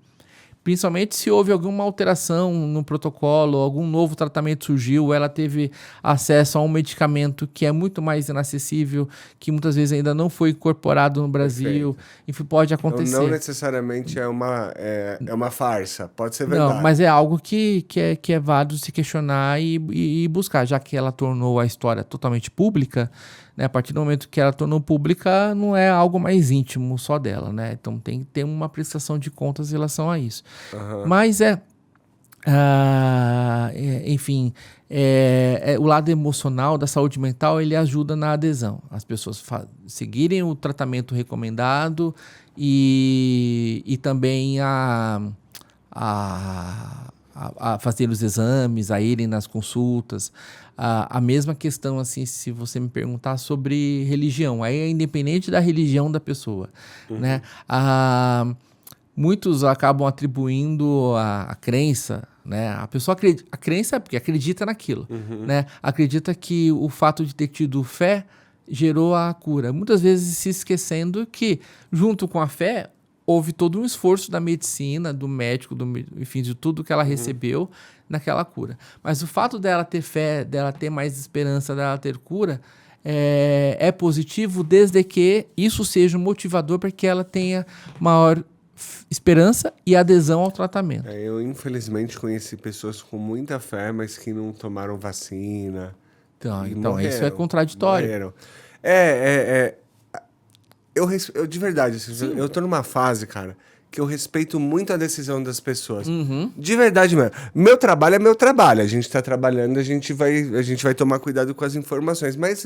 Principalmente se houve alguma alteração no protocolo, algum novo tratamento surgiu, ela teve acesso a um medicamento que é muito mais inacessível, que muitas vezes ainda não foi incorporado no Brasil. Enfim, pode acontecer. Não necessariamente é uma farsa, pode ser verdade. Não, mas é algo que é válido se questionar e buscar, já que ela tornou a história totalmente pública, né? A partir do momento que ela tornou pública, não é algo mais íntimo só dela, né? Então tem que ter uma prestação de contas em relação a isso. Uhum. Mas enfim, o lado emocional da saúde mental, ele ajuda na adesão. As pessoas seguirem o tratamento recomendado e também a fazer os exames, a irem nas consultas. A mesma questão, assim, se você me perguntar sobre religião, aí é independente da religião da pessoa, né? Muitos acabam atribuindo a crença, né? A pessoa a crença é porque acredita naquilo, né? Acredita que o fato de ter tido fé gerou a cura. Muitas vezes se esquecendo que, junto com a fé, houve todo um esforço da medicina, do médico, enfim, de tudo que ela recebeu naquela cura. Mas o fato dela ter fé, dela ter mais esperança, dela ter cura, é positivo desde que isso seja um motivador para que ela tenha maior esperança e adesão ao tratamento. Eu, infelizmente, conheci pessoas com muita fé, mas que não tomaram vacina. Então isso é contraditório. Morreram. Eu de verdade, assim, eu tô numa fase, cara, que eu respeito muito a decisão das pessoas. De verdade mesmo. Meu trabalho é meu trabalho. A gente tá trabalhando, a gente vai tomar cuidado com as informações. Mas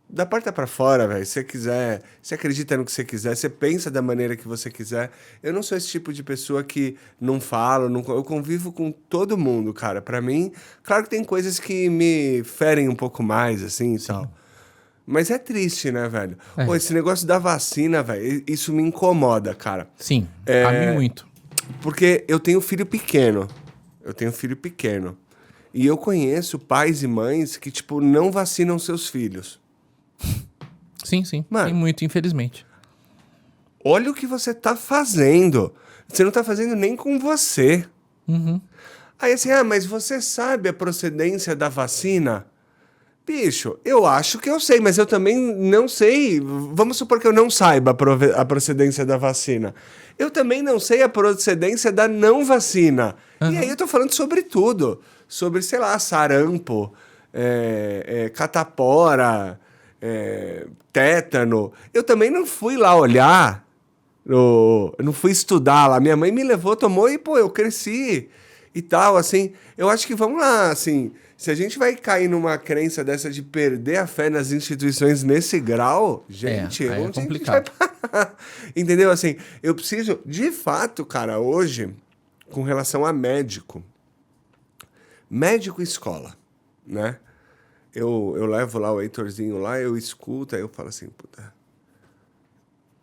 da porta pra fora, velho, se você quiser, você acredita no que você quiser, você pensa da maneira que você quiser. Eu não sou esse tipo de pessoa que não falo, eu convivo com todo mundo, cara. Pra mim, claro que tem coisas que me ferem um pouco mais, assim, e tal. Mas é triste, né, velho? Pô, esse negócio da vacina, velho, isso me incomoda, cara. Sim, a mim muito. Porque eu tenho filho pequeno. E eu conheço pais e mães que, tipo, não vacinam seus filhos. Sim. Mano, tem muito, infelizmente. Olha o que você tá fazendo. Você não tá fazendo nem com você. Aí assim, mas você sabe a procedência da vacina? Bicho, eu acho que eu sei, mas eu também não sei. Vamos supor que eu não saiba a procedência da vacina. Eu também não sei a procedência da não vacina. E aí eu tô falando sobre tudo. Sobre, sei lá, sarampo, catapora, tétano. Eu também não fui lá olhar, eu não fui estudar lá. Minha mãe me levou, tomou e, pô, eu cresci e tal, assim. Eu acho que vamos lá, assim... Se a gente vai cair numa crença dessa de perder a fé nas instituições nesse grau, gente, onde a gente vai parar? Entendeu? Assim, eu preciso, de fato, cara, hoje, com relação a médico e escola, né? Eu levo lá o Heitorzinho lá, eu escuto, aí eu falo assim, puta...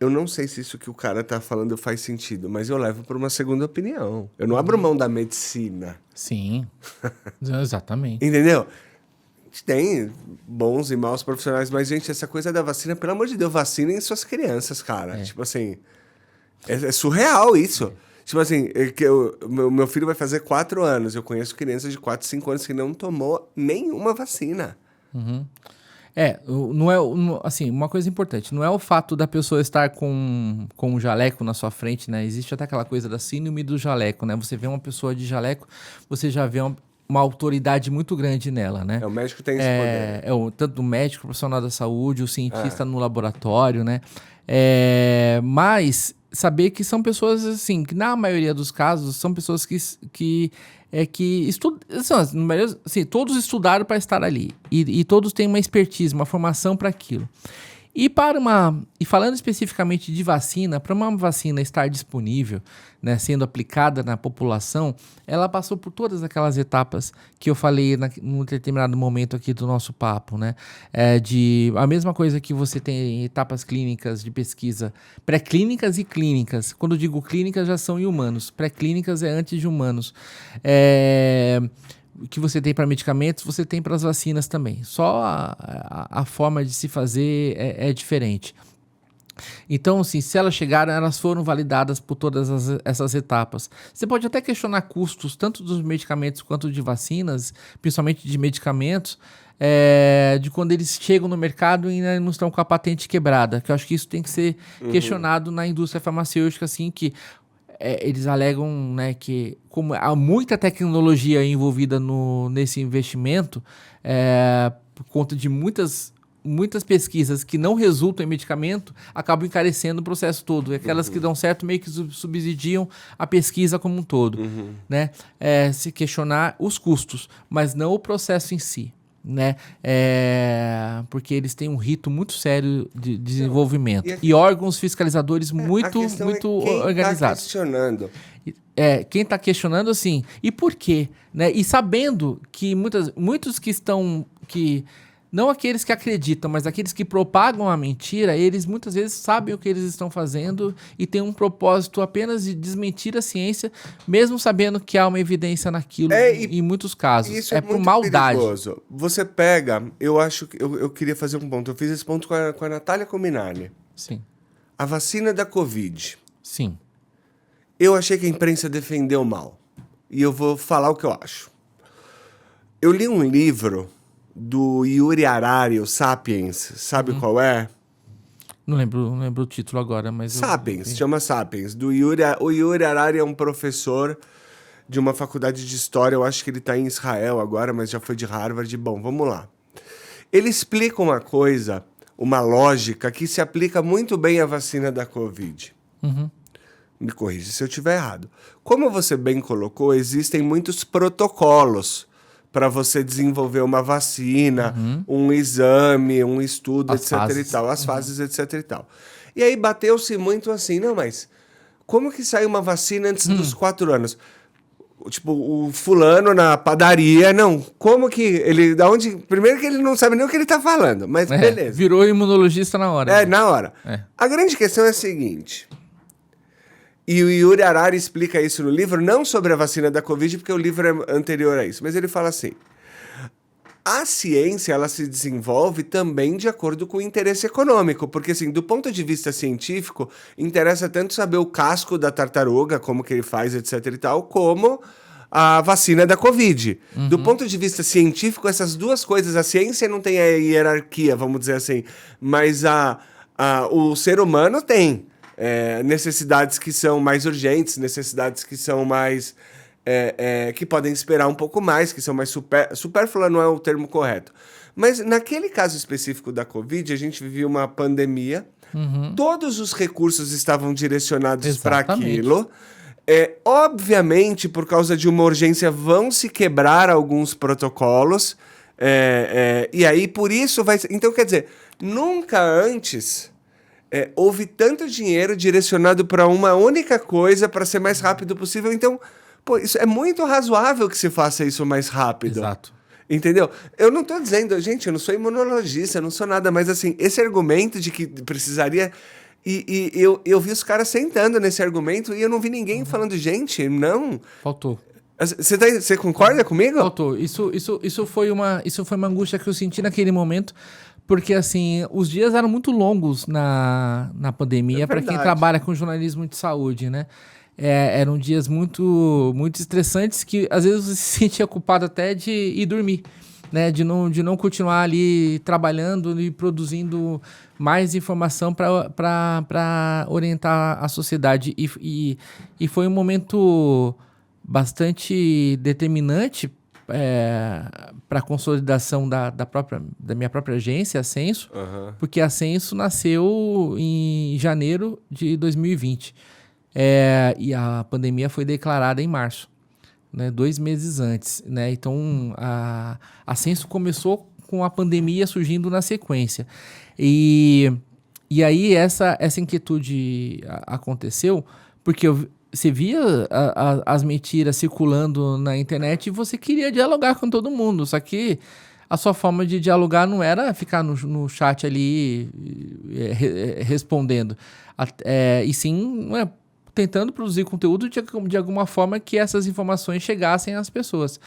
Eu não sei se isso que o cara tá falando faz sentido, mas eu levo para uma segunda opinião. Eu não abro mão da medicina. Sim, exatamente. Entendeu? A gente tem bons e maus profissionais, mas, gente, essa coisa da vacina, pelo amor de Deus, vacinem suas crianças, cara. Tipo assim, é surreal isso. Tipo assim, meu filho vai fazer 4 anos. Eu conheço crianças de 4, 5 anos que não tomou nenhuma vacina. Não é, assim, uma coisa importante, não é o fato da pessoa estar com um jaleco na sua frente, né? Existe até aquela coisa da síndrome do jaleco, né? Você vê uma pessoa de jaleco, você já vê uma autoridade muito grande nela, né? O médico tem esse poder. Tanto o médico, o profissional da saúde, o cientista no laboratório, né? Mas saber que são pessoas, assim, que na maioria dos casos, são pessoas que estudam, assim, todos estudaram para estar ali. E todos têm uma expertise, uma formação para aquilo. E falando especificamente de vacina, para uma vacina estar disponível, né, sendo aplicada na população, ela passou por todas aquelas etapas que eu falei num determinado momento aqui do nosso papo, né? A mesma coisa que você tem etapas clínicas de pesquisa, pré-clínicas e clínicas. Quando eu digo clínicas, já são em humanos. Pré-clínicas é antes de humanos. Que você tem para medicamentos, você tem para as vacinas também. Só a forma de se fazer é diferente. Então, assim, se elas chegaram, elas foram validadas por todas essas etapas. Você pode até questionar custos, tanto dos medicamentos quanto de vacinas, principalmente de medicamentos, de quando eles chegam no mercado e ainda não estão com a patente quebrada. Que eu acho que isso tem que ser questionado na indústria farmacêutica, assim, que eles alegam, né, que como há muita tecnologia envolvida nesse investimento, por conta de muitas pesquisas que não resultam em medicamento, acabam encarecendo o processo todo. E aquelas que dão certo meio que subsidiam a pesquisa como um todo. Né? Se questionar os custos, mas não o processo em si. Né? Porque eles têm um rito muito sério de desenvolvimento e órgãos fiscalizadores muito organizados. Questionando. Quem está questionando, assim, e por quê? Né? E sabendo que muitos que estão... Não aqueles que acreditam, mas aqueles que propagam a mentira, eles muitas vezes sabem o que eles estão fazendo e têm um propósito apenas de desmentir a ciência, mesmo sabendo que há uma evidência naquilo, em muitos casos. Isso por maldade. Perigoso. Você pega, eu acho que eu queria fazer um ponto. Eu fiz esse ponto com a Natália Cominani. Sim. A vacina da Covid. Sim. Eu achei que a imprensa defendeu mal. E eu vou falar o que eu acho. Eu li um livro do Yuval Harari, o Sapiens, sabe qual é? Não lembro o título agora, mas... Sapiens, chama Sapiens. O Yuval Harari é um professor de uma faculdade de história, eu acho que ele está em Israel agora, mas já foi de Harvard. Bom, vamos lá. Ele explica uma coisa, uma lógica, que se aplica muito bem à vacina da Covid. Me corrija se eu estiver errado. Como você bem colocou, existem muitos protocolos para você desenvolver uma vacina, um exame, um estudo, etc. e tal, as fases, etc. e tal. E aí bateu-se muito assim, não, mas como que sai uma vacina antes dos 4 anos? Tipo, o fulano na padaria, não, como que ele, da onde, primeiro que ele não sabe nem o que ele tá falando, mas beleza. Virou imunologista na hora. Na hora. A grande questão é a seguinte... E o Yuval Harari explica isso no livro, não sobre a vacina da Covid, porque o livro é anterior a isso. Mas ele fala assim, a ciência ela se desenvolve também de acordo com o interesse econômico. Porque, assim, do ponto de vista científico, interessa tanto saber o casco da tartaruga, como que ele faz, etc e tal, como a vacina da Covid. Do ponto de vista científico, essas duas coisas, a ciência não tem a hierarquia, vamos dizer assim, mas o ser humano tem. Necessidades que são mais urgentes, necessidades que são mais... que podem esperar um pouco mais, que são mais supérflua não é o termo correto. Mas naquele caso específico da Covid, a gente vivia uma pandemia, todos os recursos estavam direcionados para aquilo. Obviamente, por causa de uma urgência, vão se quebrar alguns protocolos, e aí por isso vai... Então, quer dizer, nunca antes... houve tanto dinheiro direcionado para uma única coisa para ser mais rápido possível. Então, isso é muito razoável que se faça isso mais rápido. Exato. Entendeu? Eu não estou dizendo, gente, eu não sou imunologista, eu não sou nada, mas assim, esse argumento de que precisaria... E eu vi os caras sentando nesse argumento e eu não vi ninguém falando, gente, não... Faltou. Você concorda comigo? Faltou. Isso foi uma angústia que eu senti naquele momento. Porque, assim, os dias eram muito longos na pandemia para quem trabalha com jornalismo de saúde, né? eram dias muito, muito estressantes que às vezes você se sentia culpado até de ir dormir, né? De não continuar ali trabalhando e produzindo mais informação para orientar a sociedade. E foi um momento bastante determinante para a consolidação da minha própria agência, a Ascenso, porque a Ascenso nasceu em janeiro de 2020. E a pandemia foi declarada em março, né, 2 meses antes, né? Então a Ascenso começou com a pandemia surgindo na sequência. E aí essa inquietude aconteceu porque você via as mentiras circulando na internet e você queria dialogar com todo mundo, só que a sua forma de dialogar não era ficar no chat ali respondendo, e sim tentando produzir conteúdo de alguma forma que essas informações chegassem às pessoas,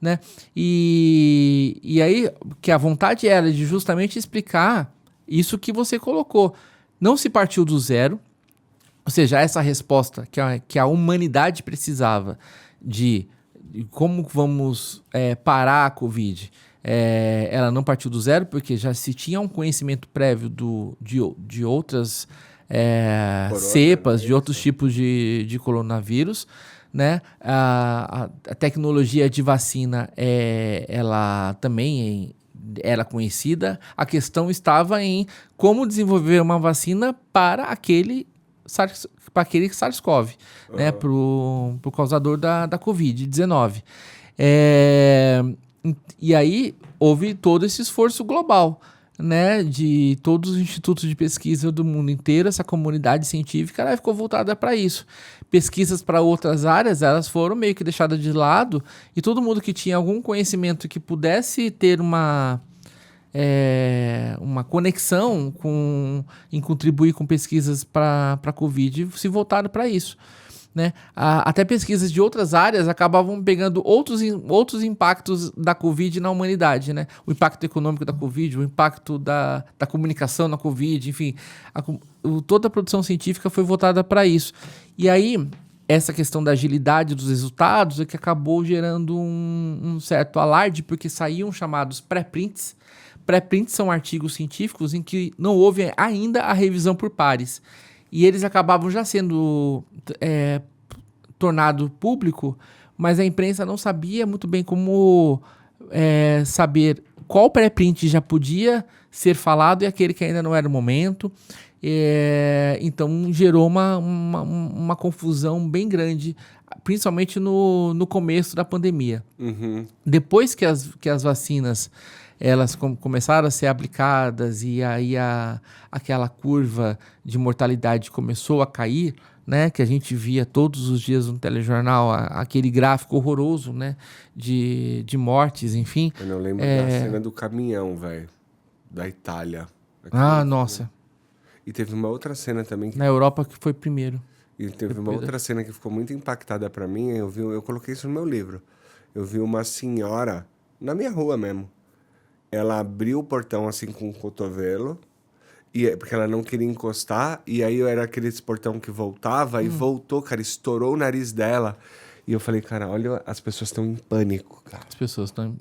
né? E aí, que a vontade era de justamente explicar isso que você colocou. Não se partiu do zero, ou seja, essa resposta que a humanidade precisava de como vamos parar a Covid, ela não partiu do zero, porque já se tinha um conhecimento prévio de outras cepas, de outros tipos de coronavírus, né? A tecnologia de vacina, ela também era conhecida. A questão estava em como desenvolver uma vacina para aquele SARS-CoV, né? Pro causador da Covid-19. E aí houve todo esse esforço global, né, de todos os institutos de pesquisa do mundo inteiro. Essa comunidade científica ela ficou voltada para isso. Pesquisas para outras áreas, elas foram meio que deixadas de lado, e todo mundo que tinha algum conhecimento que pudesse ter uma conexão em contribuir com pesquisas para a Covid, se voltaram para isso, né? Até pesquisas de outras áreas acabavam pegando outros impactos da Covid na humanidade, né? O impacto econômico da Covid, o impacto da comunicação na Covid, enfim. Toda a produção científica foi voltada para isso. E aí, essa questão da agilidade dos resultados é que acabou gerando um certo alarde, porque saíam chamados pré-prints. Pré-prints são artigos científicos em que não houve ainda a revisão por pares. E eles acabavam já sendo tornado público, mas a imprensa não sabia muito bem como saber qual pré-print já podia ser falado e aquele que ainda não era o momento. Então gerou uma confusão bem grande, principalmente no começo da pandemia. Depois que as vacinas elas começaram a ser aplicadas e aí aquela curva de mortalidade começou a cair, né, que a gente via todos os dias no telejornal, aquele gráfico horroroso, né, de mortes, enfim. Eu não lembro da cena do caminhão, velho, da Itália. Nossa. E teve uma outra cena também. Na Europa que foi primeiro. E teve uma outra cena que ficou muito impactada pra mim, eu coloquei isso no meu livro. Eu vi uma senhora, na minha rua mesmo, ela abriu o portão assim com o cotovelo, porque ela não queria encostar, e aí era aquele portão que voltava e voltou, cara, estourou o nariz dela. E eu falei, cara, olha, as pessoas estão em pânico, cara. As pessoas estão...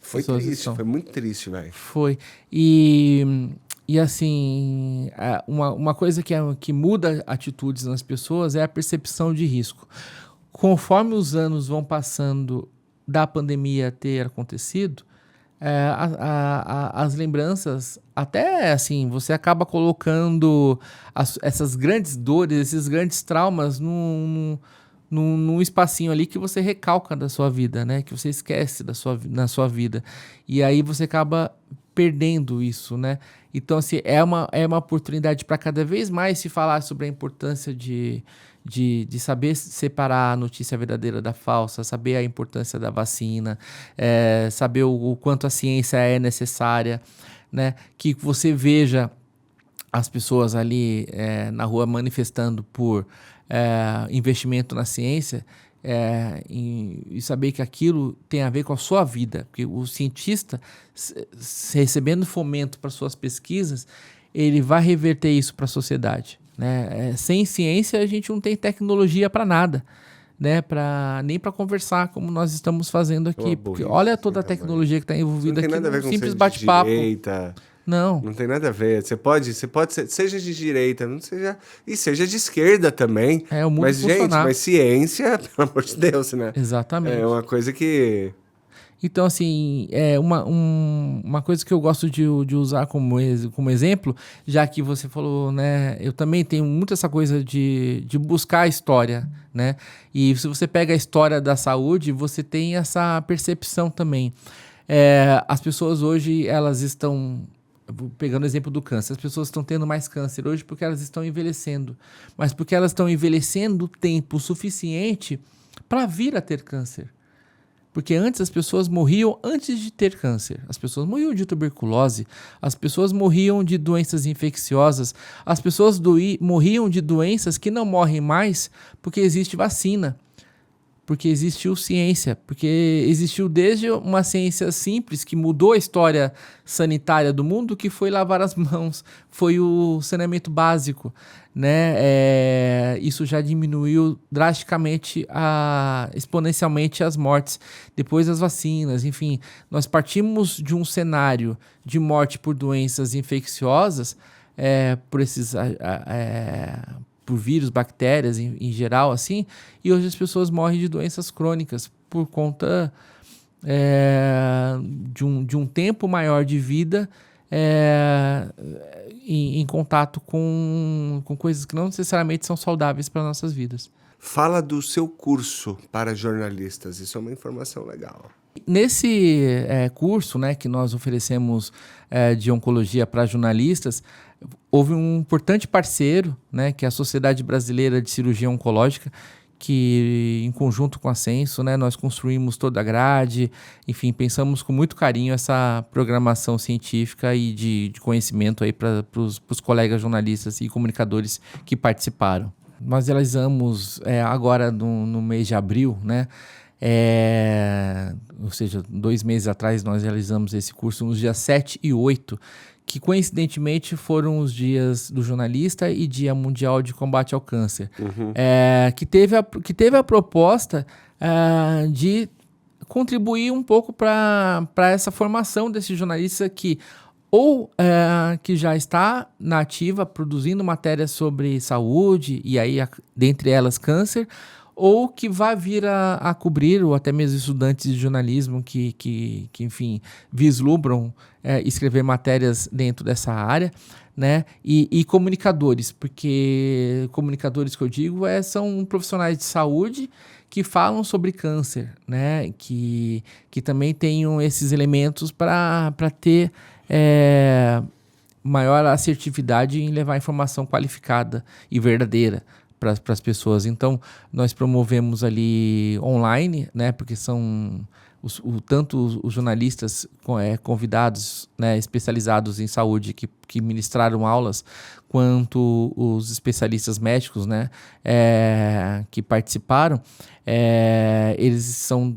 Foi triste, foi muito triste, velho. Foi. E assim, uma coisa que muda atitudes nas pessoas é a percepção de risco. Conforme os anos vão passando da pandemia ter acontecido, as lembranças, até assim, você acaba colocando essas grandes dores, esses grandes traumas num espacinho ali que você recalca da sua vida, né? Que você esquece na sua vida. E aí você acaba perdendo isso, né? Então, assim, é uma oportunidade para cada vez mais se falar sobre a importância de saber separar a notícia verdadeira da falsa, saber a importância da vacina, saber o quanto a ciência é necessária, né? Que você veja as pessoas ali na rua manifestando por investimento na ciência, e saber que aquilo tem a ver com a sua vida, porque o cientista, recebendo fomento para suas pesquisas, ele vai reverter isso para a sociedade, né? Sem ciência a gente não tem tecnologia para nada, né? Nem para conversar como nós estamos fazendo aqui. Porque olha toda a tecnologia que está envolvida aqui no simples bate-papo. Não. Não tem nada a ver. Você pode ser, seja de direita, não seja, e seja de esquerda também. O mundo mas, funcionar. gente, mas ciência, pelo amor de Deus, né? Exatamente. É uma coisa que... Então, assim, uma coisa que eu gosto de usar como exemplo, já que você falou, né? Eu também tenho muito essa coisa de buscar a história, né? E se você pega a história da saúde, você tem essa percepção também. As pessoas hoje, elas estão... Pegando o exemplo do câncer, as pessoas estão tendo mais câncer hoje porque elas estão envelhecendo. Mas porque elas estão envelhecendo tempo suficiente para vir a ter câncer. Porque antes as pessoas morriam antes de ter câncer. As pessoas morriam de tuberculose, as pessoas morriam de doenças infecciosas, as pessoas morriam de doenças que não morrem mais porque existe vacina. Porque existiu ciência, porque existiu desde uma ciência simples que mudou a história sanitária do mundo, que foi lavar as mãos, foi o saneamento básico, né? Isso já diminuiu drasticamente, exponencialmente as mortes. Depois as vacinas, enfim, nós partimos de um cenário de morte por doenças infecciosas, por vírus, bactérias em geral, assim, e hoje as pessoas morrem de doenças crônicas por conta de um tempo maior de vida em contato com coisas que não necessariamente são saudáveis para nossas vidas. Fala do seu curso para jornalistas, isso é uma informação legal. Nesse curso, né, que nós oferecemos de oncologia para jornalistas, houve um importante parceiro, né, que é a Sociedade Brasileira de Cirurgia Oncológica, que em conjunto com a Censo, né, nós construímos toda a grade, enfim, pensamos com muito carinho essa programação científica e de conhecimento aí para os colegas jornalistas e comunicadores que participaram. Nós realizamos agora no mês de abril, né, ou seja, 2 meses atrás nós realizamos esse curso nos dias 7 e 8, que coincidentemente foram os dias do jornalista e Dia Mundial de Combate ao Câncer, que teve a proposta de contribuir um pouco para essa formação desse jornalista que que já está na ativa produzindo matérias sobre saúde e aí dentre elas câncer, ou que vai vir a cobrir, ou até mesmo estudantes de jornalismo que enfim, vislumbram escrever matérias dentro dessa área, né? E comunicadores, porque comunicadores que eu digo são profissionais de saúde que falam sobre câncer, né? Que também tenham esses elementos para ter maior assertividade em levar informação qualificada e verdadeira para as pessoas. Então, nós promovemos ali online, né, porque são tanto os jornalistas convidados, né, especializados em saúde que ministraram aulas, quanto os especialistas médicos, né, que participaram, eles são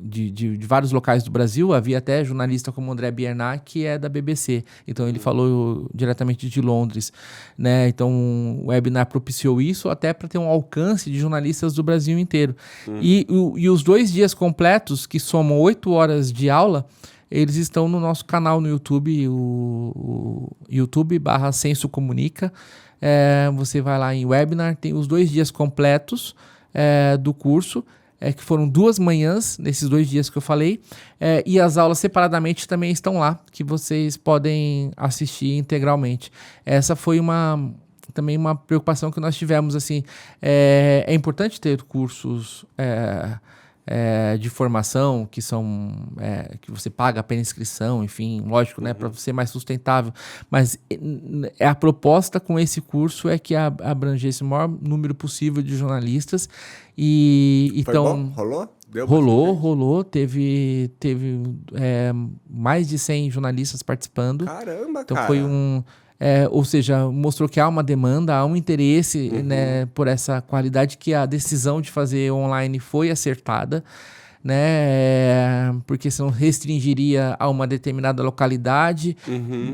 de vários locais do Brasil. Havia até jornalista como André Biernat, que é da BBC, então ele falou diretamente de Londres, né? Então o webinar propiciou isso até para ter um alcance de jornalistas do Brasil inteiro. E os 2 dias completos, que somam 8 horas de aula, eles estão no nosso canal no YouTube, o YouTube/Censo Comunica. Você vai lá em webinar, tem os 2 dias completos do curso, que foram 2 manhãs, nesses 2 dias que eu falei, e as aulas separadamente também estão lá, que vocês podem assistir integralmente. Essa foi também uma preocupação que nós tivemos, assim, é importante ter cursos de formação que são que você paga pela inscrição, enfim, lógico, né, para ser mais sustentável, mas a proposta com esse curso é que abrangesse o maior número possível de jornalistas e então bom? rolou, teve mais de 100 jornalistas participando. Caramba, então cara. Foi ou seja, mostrou que há uma demanda, há um interesse, né, por essa qualidade, que a decisão de fazer online foi acertada. né? Porque senão restringiria a uma determinada localidade,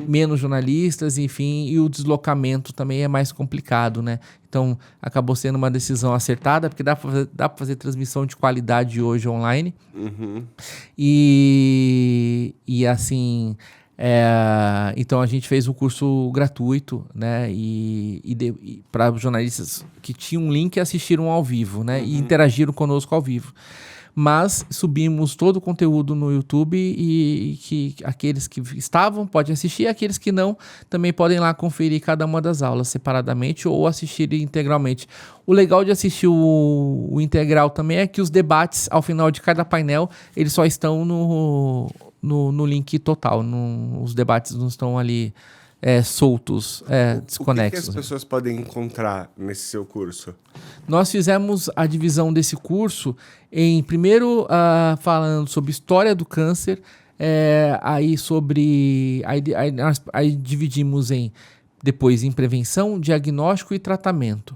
menos jornalistas, enfim, e o deslocamento também é mais complicado, né? Então, acabou sendo uma decisão acertada, porque dá para fazer transmissão de qualidade hoje online. E assim... então a gente fez um curso gratuito, né? E para jornalistas que tinham um link assistiram ao vivo, né? E interagiram conosco ao vivo. Mas subimos todo o conteúdo no YouTube e que aqueles que estavam podem assistir, aqueles que não também podem lá conferir cada uma das aulas separadamente ou assistir integralmente. O legal de assistir o integral também é que os debates ao final de cada painel, eles só estão no link total. Os debates não estão ali soltos, desconexos. O que as pessoas podem encontrar nesse seu curso? Nós fizemos a divisão desse curso primeiro falando sobre história do câncer, aí dividimos depois em prevenção, diagnóstico e tratamento.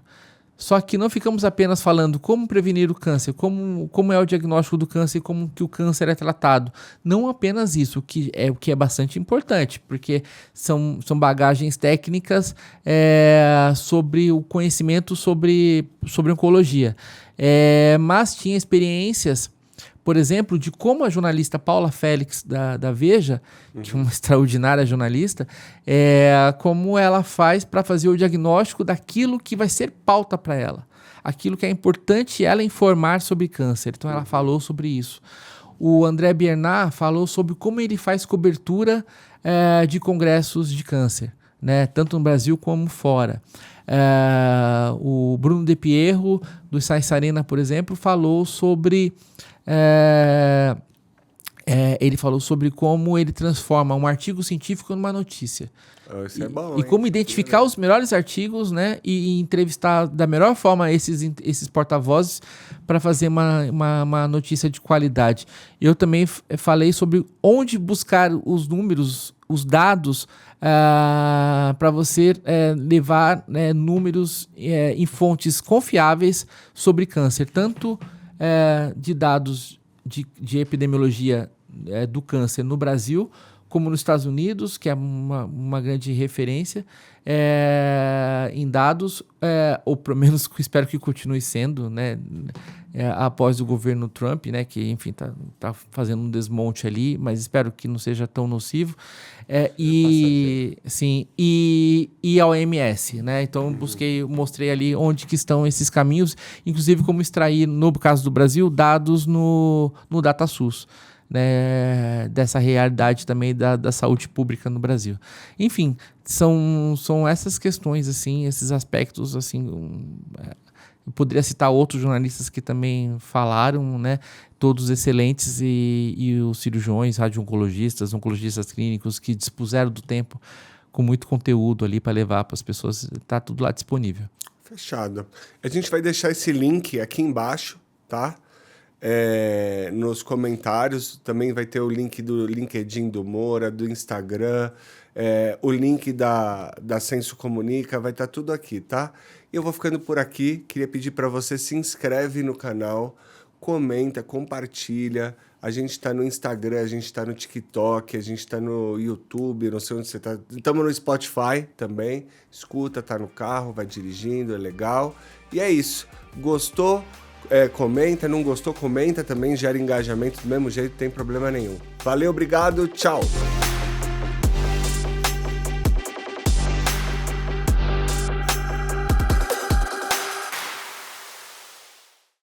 Só que não ficamos apenas falando como prevenir o câncer, como é o diagnóstico do câncer e como que o câncer é tratado. Não apenas isso, o que é bastante importante, porque são bagagens técnicas sobre o conhecimento sobre oncologia. Mas tinha experiências, por exemplo, de como a jornalista Paula Félix da Veja, que é uma extraordinária jornalista, como ela faz para fazer o diagnóstico daquilo que vai ser pauta para ela. Aquilo que é importante ela informar sobre câncer. Então ela falou sobre isso. O André Biernat falou sobre como ele faz cobertura de congressos de câncer, né? Tanto no Brasil como fora. O Bruno De Pierro, do Science Arena, por exemplo, falou sobre... ele falou sobre como ele transforma um artigo científico numa notícia. Isso é bom, e como identificar os melhores artigos, né, e entrevistar da melhor forma esses porta-vozes para fazer uma notícia de qualidade. Eu também falei sobre onde buscar os números, os dados, para você levar números em fontes confiáveis sobre câncer, tanto de dados de epidemiologia do câncer no Brasil, como nos Estados Unidos, que é uma grande referência em dados, ou pelo menos espero que continue sendo, né, após o governo Trump, né, que enfim tá fazendo um desmonte ali, mas espero que não seja tão nocivo, e a OMS, né? Então mostrei ali onde que estão esses caminhos, inclusive como extrair, no caso do Brasil, dados no DataSUS, né, dessa realidade também da saúde pública no Brasil. Enfim, são essas questões, assim, esses aspectos, assim, eu poderia citar outros jornalistas que também falaram, né, todos excelentes, e os cirurgiões, radio-oncologistas, oncologistas clínicos que dispuseram do tempo com muito conteúdo ali para levar para as pessoas, está tudo lá disponível. Fechado. A gente vai deixar esse link aqui embaixo, tá? Nos comentários também vai ter o link do LinkedIn do Moura, do Instagram, o link da Senso Comunica, vai estar tudo aqui, tá? Eu vou ficando por aqui, queria pedir para você se inscreve no canal, comenta, compartilha. A gente está no Instagram, a gente está no TikTok, a gente está no YouTube, não sei onde você está. Estamos no Spotify também, escuta, tá no carro, vai dirigindo, é legal. E é isso, gostou? Comenta, não gostou, comenta também, gera engajamento do mesmo jeito, não tem problema nenhum. Valeu, obrigado, tchau!